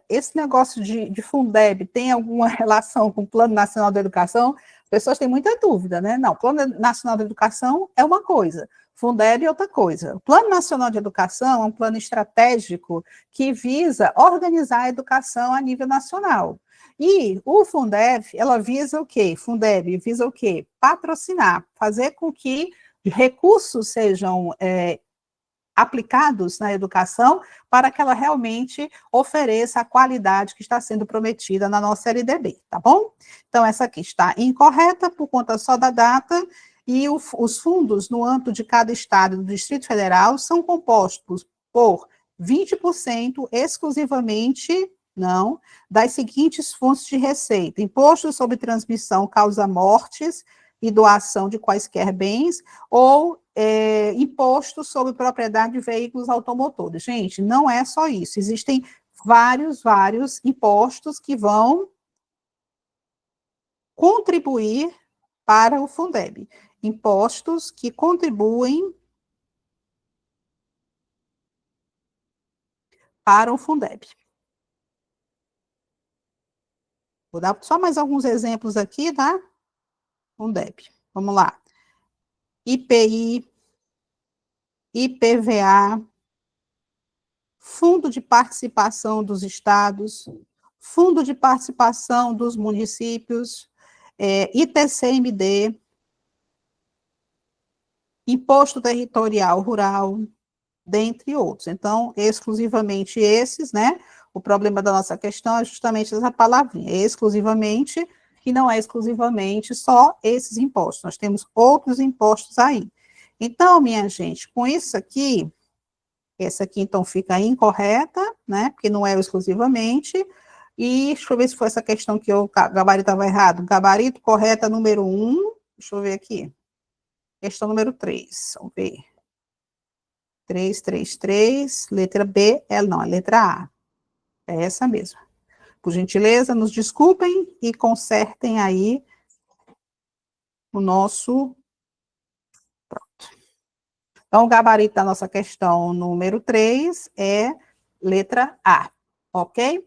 esse negócio de Fundeb tem alguma relação com o Plano Nacional da Educação? As pessoas têm muita dúvida, né? Não, o Plano Nacional da Educação é uma coisa, Fundeb é outra coisa. O Plano Nacional de Educação é um plano estratégico que visa organizar a educação a nível nacional. E o Fundeb, ela visa o quê? Fundeb visa o quê? Patrocinar, fazer com que recursos sejam aplicados na educação para que ela realmente ofereça a qualidade que está sendo prometida na nossa LDB, tá bom? Então, essa aqui está incorreta por conta só da data, e os fundos no âmbito de cada estado do Distrito Federal são compostos por 20% exclusivamente, não, das seguintes fontes de receita: imposto sobre transmissão causa mortes e doação de quaisquer bens, ou imposto sobre propriedade de veículos automotores. Gente, não é só isso, existem vários impostos que vão contribuir para o Fundeb. Impostos que contribuem para o Fundeb. Vou dar só mais alguns exemplos aqui, tá? Fundeb. Vamos lá. IPI, IPVA, fundo de participação dos estados, fundo de participação dos municípios, ITCMD, imposto territorial rural, dentre outros. Então, exclusivamente esses, né? O problema da nossa questão é justamente essa palavrinha, exclusivamente, que não é exclusivamente só esses impostos, nós temos outros impostos aí. Então, minha gente, com isso aqui, essa aqui então fica incorreta, né? Porque não é exclusivamente, e deixa eu ver se foi essa questão que o gabarito estava errado. Gabarito correta número 1, deixa eu ver aqui. Questão número 3, vamos ver. 333, letra B, não, é letra A. É essa mesmo. Por gentileza, nos desculpem e consertem aí o nosso... Pronto. Então, o gabarito da nossa questão número 3 é letra A, ok?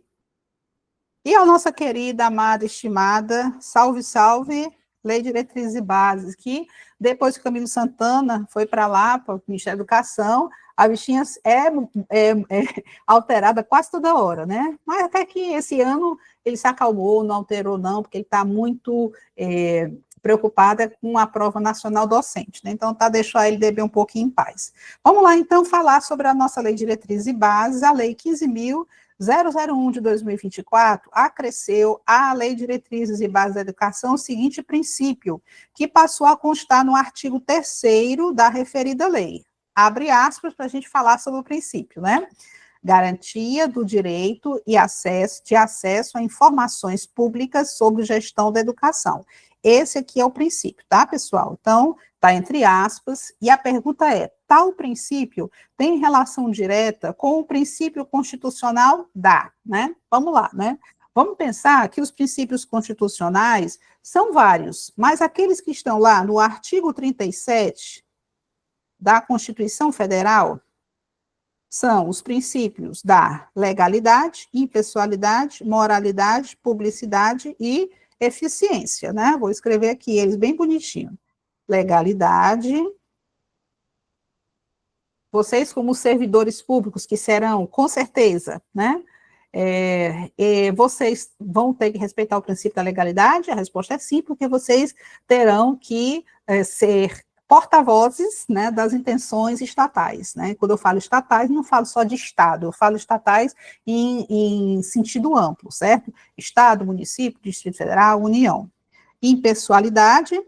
E a nossa querida, amada, estimada, salve, salve, Lei de Diretrizes e Bases, que depois que o Camilo Santana foi para lá, para o Ministério da Educação, a bichinha é alterada quase toda hora, né? Mas até que esse ano ele se acalmou, não alterou não, porque ele está muito preocupado com a prova nacional docente, né? Então, deixou a LDB um pouquinho em paz. Vamos lá, então, falar sobre a nossa Lei de Diretrizes e Bases, a Lei 15.001 de 2024, acresceu à Lei de Diretrizes e Bases da Educação o seguinte princípio, que passou a constar no artigo 3º da referida lei. Abre aspas para a gente falar sobre o princípio, né? Garantia do direito e acesso a informações públicas sobre gestão da educação. Esse aqui é o princípio, tá, pessoal? Então, está entre aspas, e a pergunta é, tal princípio tem relação direta com o princípio constitucional? Dá, né? Vamos lá, né? Vamos pensar que os princípios constitucionais são vários, mas aqueles que estão lá no artigo 37 da Constituição Federal são os princípios da legalidade, impessoalidade, moralidade, publicidade e eficiência, né? Vou escrever aqui eles bem bonitinho. Legalidade. Vocês, como servidores públicos que serão, com certeza, né? Vocês vão ter que respeitar o princípio da legalidade? A resposta é sim, porque vocês terão que ser porta-vozes, né, das intenções estatais, né? Quando eu falo estatais, não falo só de Estado, eu falo estatais em sentido amplo, certo? Estado, município, Distrito Federal, União. Impessoalidade,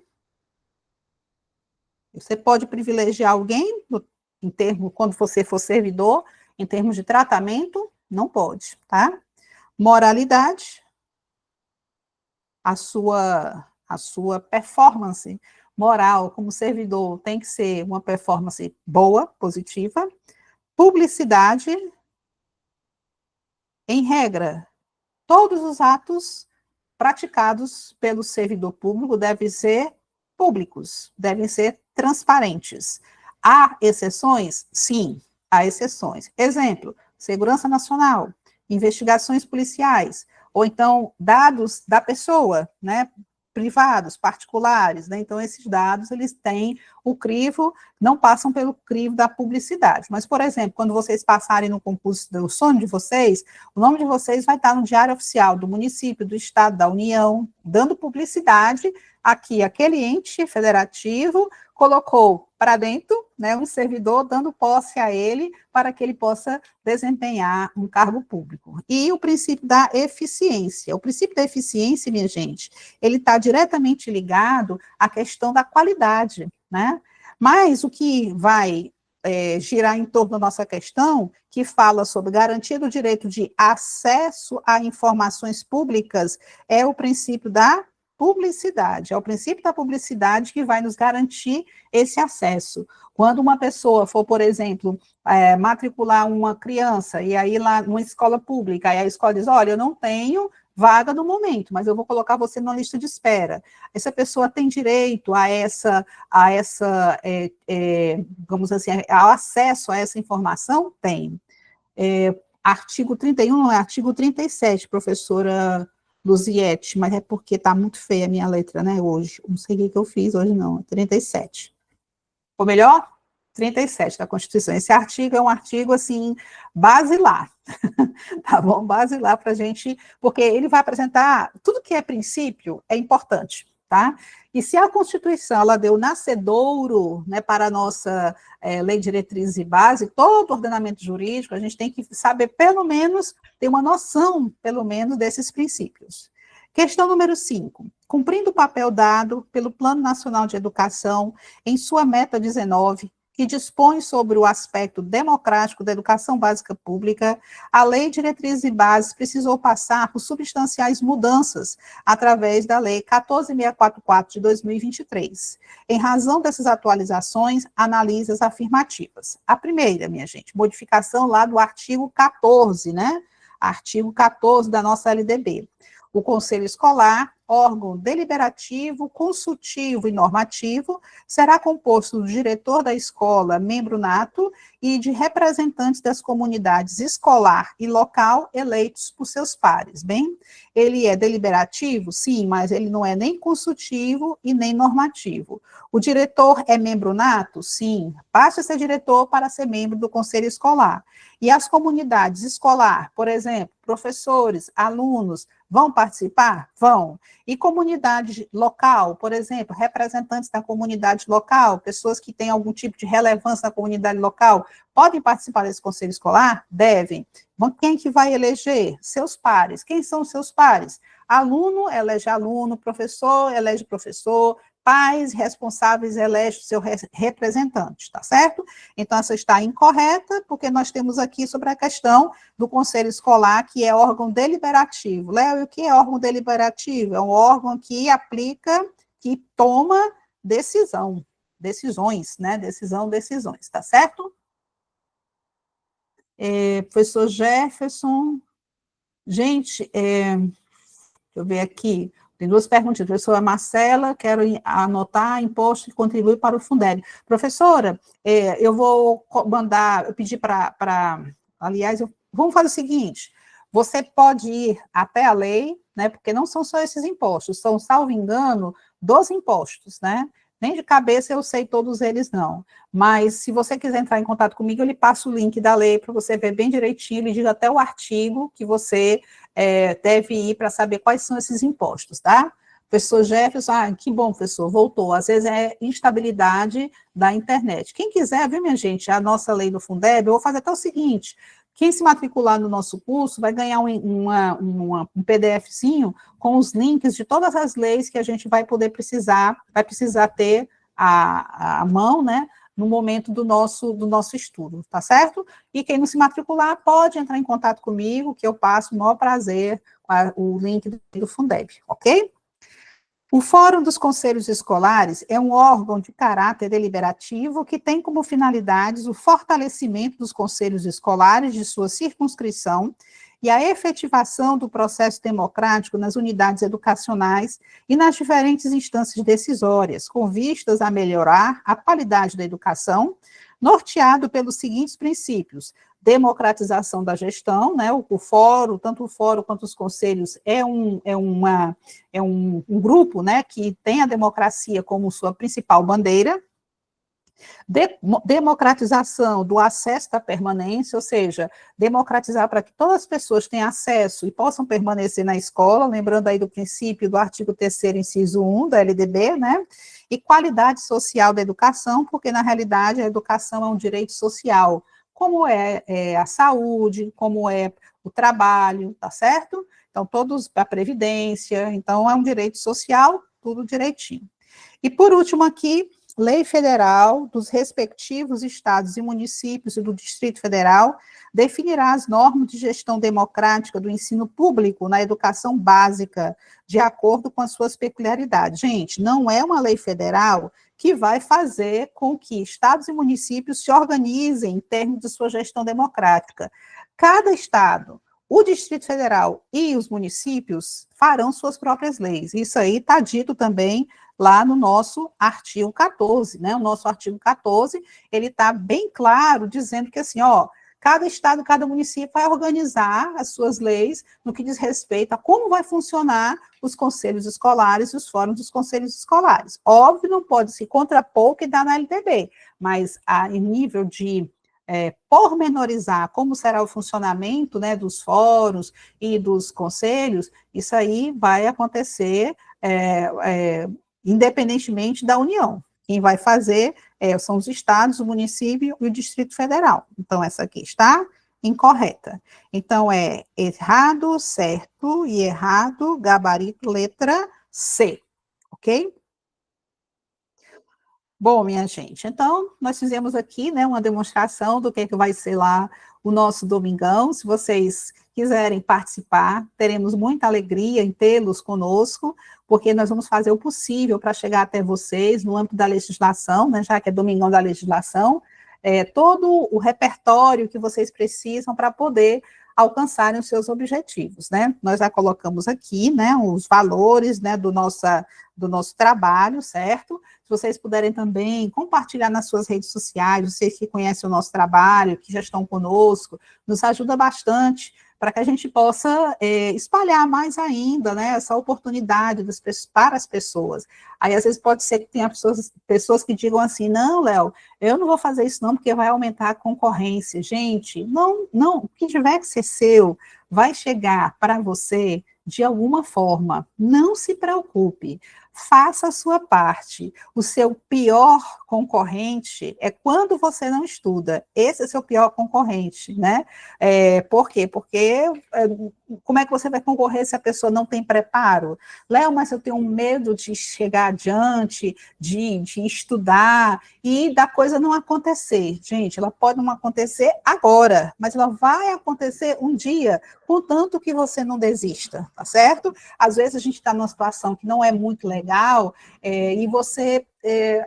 você pode privilegiar alguém, quando você for servidor, em termos de tratamento, não pode, tá? Moralidade, a sua performance moral como servidor tem que ser uma performance boa, positiva. Publicidade, em regra, todos os atos praticados pelo servidor público devem ser públicos, devem ser transparentes. Há exceções? Sim, há exceções. Exemplo, segurança nacional, investigações policiais, ou então dados da pessoa, né, privados, particulares, né? Então esses dados, eles têm o crivo, não passam pelo crivo da publicidade. Mas, por exemplo, quando vocês passarem no concurso do sonho de vocês, o nome de vocês vai estar no Diário Oficial do município, do estado, da União, dando publicidade aqui, aquele ente federativo colocou para dentro, né, um servidor dando posse a ele para que ele possa desempenhar um cargo público. E o princípio da eficiência. O princípio da eficiência, minha gente, ele está diretamente ligado à questão da qualidade, né? Mas o que vai girar em torno da nossa questão, que fala sobre garantia do direito de acesso a informações públicas, é o princípio da publicidade. É o princípio da publicidade que vai nos garantir esse acesso. Quando uma pessoa for, por exemplo, matricular uma criança, e aí lá numa escola pública, e a escola diz, olha, eu não tenho vaga no momento, mas eu vou colocar você numa lista de espera. Essa pessoa tem direito a vamos assim, ao acesso a essa informação? Tem. Artigo 31, não é artigo 37, professora Luziette, mas é porque está muito feia a minha letra, né, hoje. Não sei o que eu fiz hoje, não. 37. Ficou melhor? 37 da Constituição. Esse artigo é um artigo, assim, basilar, tá bom? Basilar para a gente, porque ele vai apresentar tudo que é princípio é importante, tá? E se a Constituição, ela deu nascedouro, né, para a nossa lei de diretrizes e base, todo ordenamento jurídico, a gente tem que saber, pelo menos, ter uma noção, pelo menos, desses princípios. Questão número 5. Cumprindo o papel dado pelo Plano Nacional de Educação em sua meta 19, que dispõe sobre o aspecto democrático da educação básica pública, a Lei de Diretrizes e Bases precisou passar por substanciais mudanças através da Lei 14.644 de 2023. Em razão dessas atualizações, analise as afirmativas. A primeira, minha gente, modificação lá do artigo 14, né? Artigo 14 da nossa LDB. O Conselho Escolar, órgão deliberativo, consultivo e normativo, será composto do diretor da escola, membro nato, e de representantes das comunidades escolar e local eleitos por seus pares. Bem, ele é deliberativo? Sim, mas ele não é nem consultivo e nem normativo. O diretor é membro nato? Sim, basta ser diretor para ser membro do Conselho Escolar. E as comunidades escolar, por exemplo, professores, alunos, vão participar? Vão. E comunidade local, por exemplo, representantes da comunidade local, pessoas que têm algum tipo de relevância na comunidade local, podem participar desse conselho escolar? Devem. Quem que vai eleger? Seus pares. Quem são os seus pares? Aluno elege aluno, professor elege professor, pais responsáveis elegem seu representante, tá certo? Então, essa está incorreta, porque nós temos aqui sobre a questão do conselho escolar, que é órgão deliberativo. Léo, e o que é órgão deliberativo? É um órgão que aplica, que toma decisões, né? Decisões, tá certo? Professor Jefferson, gente, deixa eu ver aqui, tem duas perguntas. Professora Marcela, quero anotar imposto que contribui para o Fundeb. Professora, eu vou mandar, eu pedi aliás, vamos fazer o seguinte, você pode ir até a lei, né, porque não são só esses impostos, são, salvo engano, 12 impostos, né? Nem de cabeça eu sei todos eles, não. Mas, se você quiser entrar em contato comigo, eu lhe passo o link da lei para você ver bem direitinho, ele diz até o artigo que você deve ir para saber quais são esses impostos, tá? Professor Jefferson, que bom, professor, voltou. Às vezes é instabilidade da internet. Quem quiser, viu, minha gente, a nossa lei do Fundeb, eu vou fazer até o seguinte, quem se matricular no nosso curso vai ganhar um PDFzinho com os links de todas as leis que a gente vai precisar ter à mão, né, no momento do nosso estudo, tá certo? E quem não se matricular pode entrar em contato comigo, que eu passo o maior prazer o link do Fundeb, ok? O Fórum dos Conselhos Escolares é um órgão de caráter deliberativo que tem como finalidades o fortalecimento dos conselhos escolares de sua circunscrição e a efetivação do processo democrático nas unidades educacionais e nas diferentes instâncias decisórias, com vistas a melhorar a qualidade da educação, norteado pelos seguintes princípios: democratização da gestão, né, tanto o fórum quanto os conselhos é um grupo, né, que tem a democracia como sua principal bandeira, democratização do acesso à permanência, ou seja, democratizar para que todas as pessoas tenham acesso e possam permanecer na escola, lembrando aí do princípio do artigo 3º, inciso 1 da LDB, né, e qualidade social da educação, porque na realidade a educação é um direito social, como é a saúde, como é o trabalho, tá certo? Então, todos, a previdência, então é um direito social, tudo direitinho. E por último aqui, lei federal dos respectivos estados e municípios e do Distrito Federal definirá as normas de gestão democrática do ensino público na educação básica, de acordo com as suas peculiaridades. Gente, não é uma lei federal que vai fazer com que estados e municípios se organizem em termos de sua gestão democrática. Cada estado, o Distrito Federal e os municípios farão suas próprias leis. Isso aí está dito também lá no nosso artigo 14, né? O nosso artigo 14, ele está bem claro, dizendo que assim, cada estado, cada município vai organizar as suas leis no que diz respeito a como vai funcionar os conselhos escolares e os fóruns dos conselhos escolares. Óbvio, não pode se contrapor o que dá na LDB, mas em nível de pormenorizar como será o funcionamento, né, dos fóruns e dos conselhos, isso aí vai acontecer independentemente da União. Quem vai fazer são os estados, o município e o Distrito Federal. Então, essa aqui está incorreta. Então, é errado, certo e errado, gabarito, letra C, ok? Bom, minha gente, então, nós fizemos aqui, né, uma demonstração do que vai ser lá o nosso domingão. Se vocês quiserem participar, teremos muita alegria em tê-los conosco, porque nós vamos fazer o possível para chegar até vocês no âmbito da legislação, né, já que é domingão da legislação, todo o repertório que vocês precisam para poder alcançarem os seus objetivos, né? Nós já colocamos aqui, né, os valores, né, do nosso trabalho, certo? Se vocês puderem também compartilhar nas suas redes sociais, vocês que conhecem o nosso trabalho, que já estão conosco, nos ajuda bastante para que a gente possa espalhar mais ainda, né, essa oportunidade para as pessoas. Aí, às vezes, pode ser que tenha pessoas que digam assim, não, Léo, eu não vou fazer isso não, porque vai aumentar a concorrência. Gente, não, o que tiver que ser seu, vai chegar para você de alguma forma. Não se preocupe, faça a sua parte. O seu pior concorrente é quando você não estuda. Esse é seu pior concorrente, né? Por quê? Porque como é que você vai concorrer se a pessoa não tem preparo? Léo, mas eu tenho medo de chegar adiante, de estudar e da coisa não acontecer. Gente, ela pode não acontecer agora, mas ela vai acontecer um dia, contanto que você não desista, tá certo? Às vezes a gente está numa situação que não é muito legal e você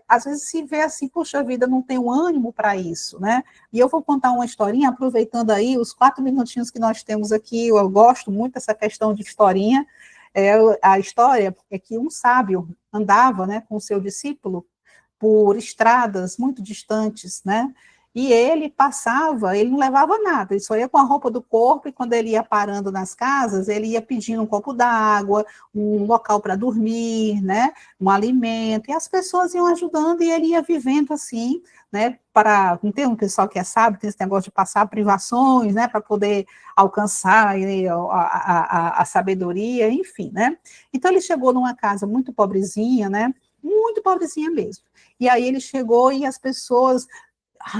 às vezes se vê assim, poxa vida, não tenho ânimo para isso, né? E eu vou contar uma historinha, aproveitando aí os 4 minutinhos que nós temos aqui, eu gosto muito dessa questão de historinha. A história é que um sábio andava, né, com o seu discípulo por estradas muito distantes, né? E ele passava, ele não levava nada, ele só ia com a roupa do corpo, e quando ele ia parando nas casas, ele ia pedindo um copo d'água, um local para dormir, né, um alimento, e as pessoas iam ajudando, e ele ia vivendo assim, né, não tem um pessoal que sábio, tem esse negócio de passar privações, né, para poder alcançar a sabedoria, enfim, né. Então ele chegou numa casa muito pobrezinha, né, muito pobrezinha mesmo. E aí ele chegou e as pessoas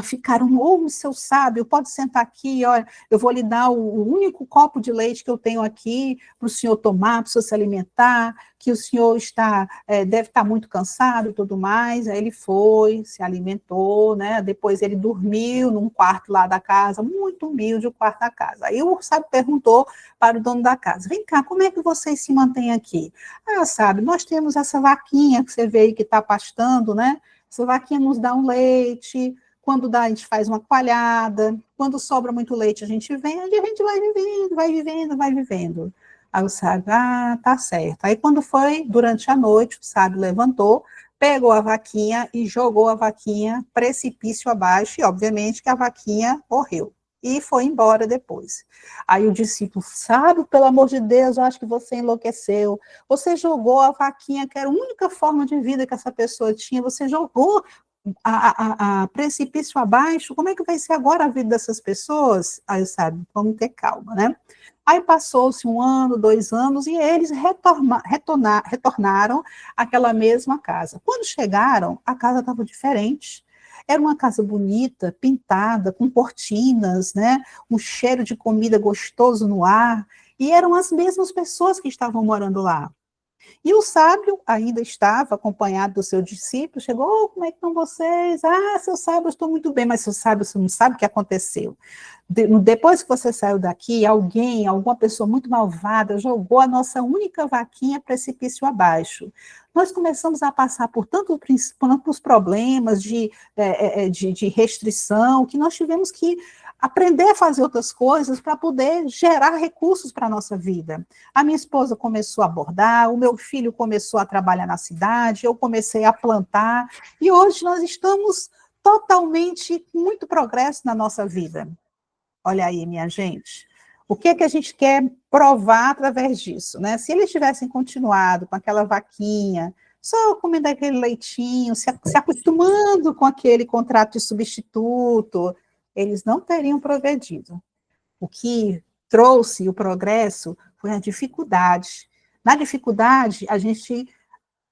ficaram, seu sábio, pode sentar aqui, olha, eu vou lhe dar o único copo de leite que eu tenho aqui para o senhor tomar, para o senhor se alimentar, que o senhor deve estar muito cansado e tudo mais. Aí ele foi, se alimentou, né? Depois ele dormiu num quarto lá da casa, muito humilde o quarto da casa. Aí o sábio perguntou para o dono da casa, vem cá, como é que vocês se mantêm aqui? Sábio, nós temos essa vaquinha que você vê aí que está pastando, né? Essa vaquinha nos dá um leite, quando dá, a gente faz uma coalhada, quando sobra muito leite, a gente vende, e a gente vai vivendo, vai vivendo, vai vivendo. Aí o sábio, tá certo. Aí quando foi, durante a noite, o sábio levantou, pegou a vaquinha e jogou a vaquinha precipício abaixo, e obviamente que a vaquinha morreu. E foi embora depois. Aí o discípulo, sábio, pelo amor de Deus, eu acho que você enlouqueceu. Você jogou a vaquinha, que era a única forma de vida que essa pessoa tinha, você jogou a precipício abaixo, como é que vai ser agora a vida dessas pessoas? Aí, sabe, vamos ter calma, né? Aí passou-se 1 ano, 2 anos, e eles retornaram àquela mesma casa. Quando chegaram, a casa estava diferente. Era uma casa bonita, pintada, com cortinas, né? Um cheiro de comida gostoso no ar, e eram as mesmas pessoas que estavam morando lá. E o sábio ainda estava acompanhado do seu discípulo, chegou, como é que estão vocês? Seu sábio, eu estou muito bem, mas seu sábio, você não sabe o que aconteceu. Depois que você saiu daqui, alguma pessoa muito malvada, jogou a nossa única vaquinha precipício abaixo. Nós começamos a passar por tantos problemas de restrição, que nós tivemos que aprender a fazer outras coisas para poder gerar recursos para a nossa vida. A minha esposa começou a bordar, o meu filho começou a trabalhar na cidade, eu comecei a plantar, e hoje nós estamos totalmente com muito progresso na nossa vida. Olha aí, minha gente. O que é que a gente quer provar através disso, né? Se eles tivessem continuado com aquela vaquinha, só comendo aquele leitinho, se acostumando com aquele contrato de substituto, eles não teriam progredido. O que trouxe o progresso foi a dificuldade. Na dificuldade, a gente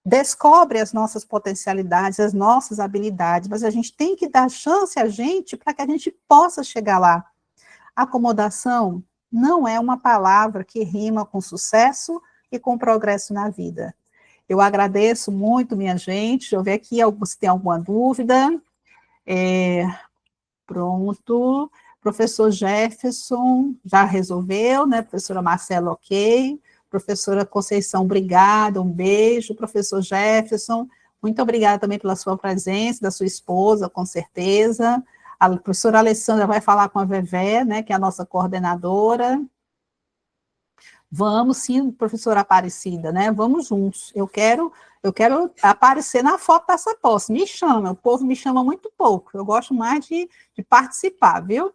descobre as nossas potencialidades, as nossas habilidades, mas a gente tem que dar chance a gente para que a gente possa chegar lá. Acomodação não é uma palavra que rima com sucesso e com progresso na vida. Eu agradeço muito, minha gente. Deixa eu ver aqui se tem alguma dúvida. Pronto. Professor Jefferson já resolveu, né? Professora Marcela, ok. Professora Conceição, obrigada, um beijo. Professor Jefferson, muito obrigada também pela sua presença, da sua esposa, com certeza. A professora Alessandra vai falar com a Vevé, né, que é a nossa coordenadora. Vamos sim, professora Aparecida, né? Vamos juntos. Eu quero aparecer na foto dessa posse. Me chama, o povo me chama muito pouco. Eu gosto mais de participar, viu?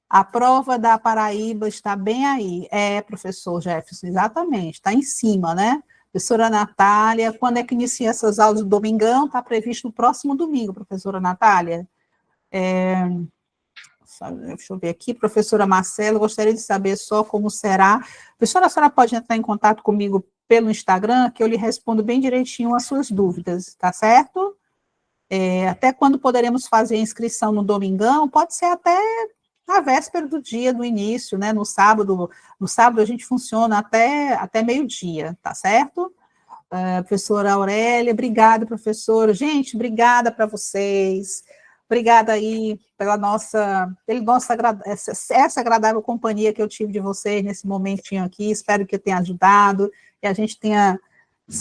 A prova da Paraíba está bem aí. Professor Jefferson, exatamente, está em cima, né? Professora Natália, quando é que inicia essas aulas do domingão? Está previsto no próximo domingo, professora Natália. Deixa eu ver aqui, professora Marcela, gostaria de saber só como será. Professora, a senhora pode entrar em contato comigo pelo Instagram, que eu lhe respondo bem direitinho as suas dúvidas, tá certo? Até quando poderemos fazer a inscrição no domingão? Pode ser até na véspera do dia do início, né? No sábado a gente funciona até meio-dia, tá certo? Professora Aurélia, obrigada, professora. Gente, obrigada para vocês. Obrigada aí pela essa agradável companhia que eu tive de vocês nesse momentinho aqui. Espero que eu tenha ajudado e a gente tenha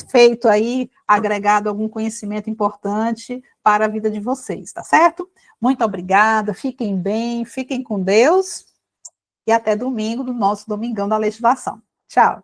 feito aí, agregado algum conhecimento importante para a vida de vocês, tá certo? Muito obrigada, fiquem bem, fiquem com Deus e até domingo, do nosso Domingão da Legislação. Tchau.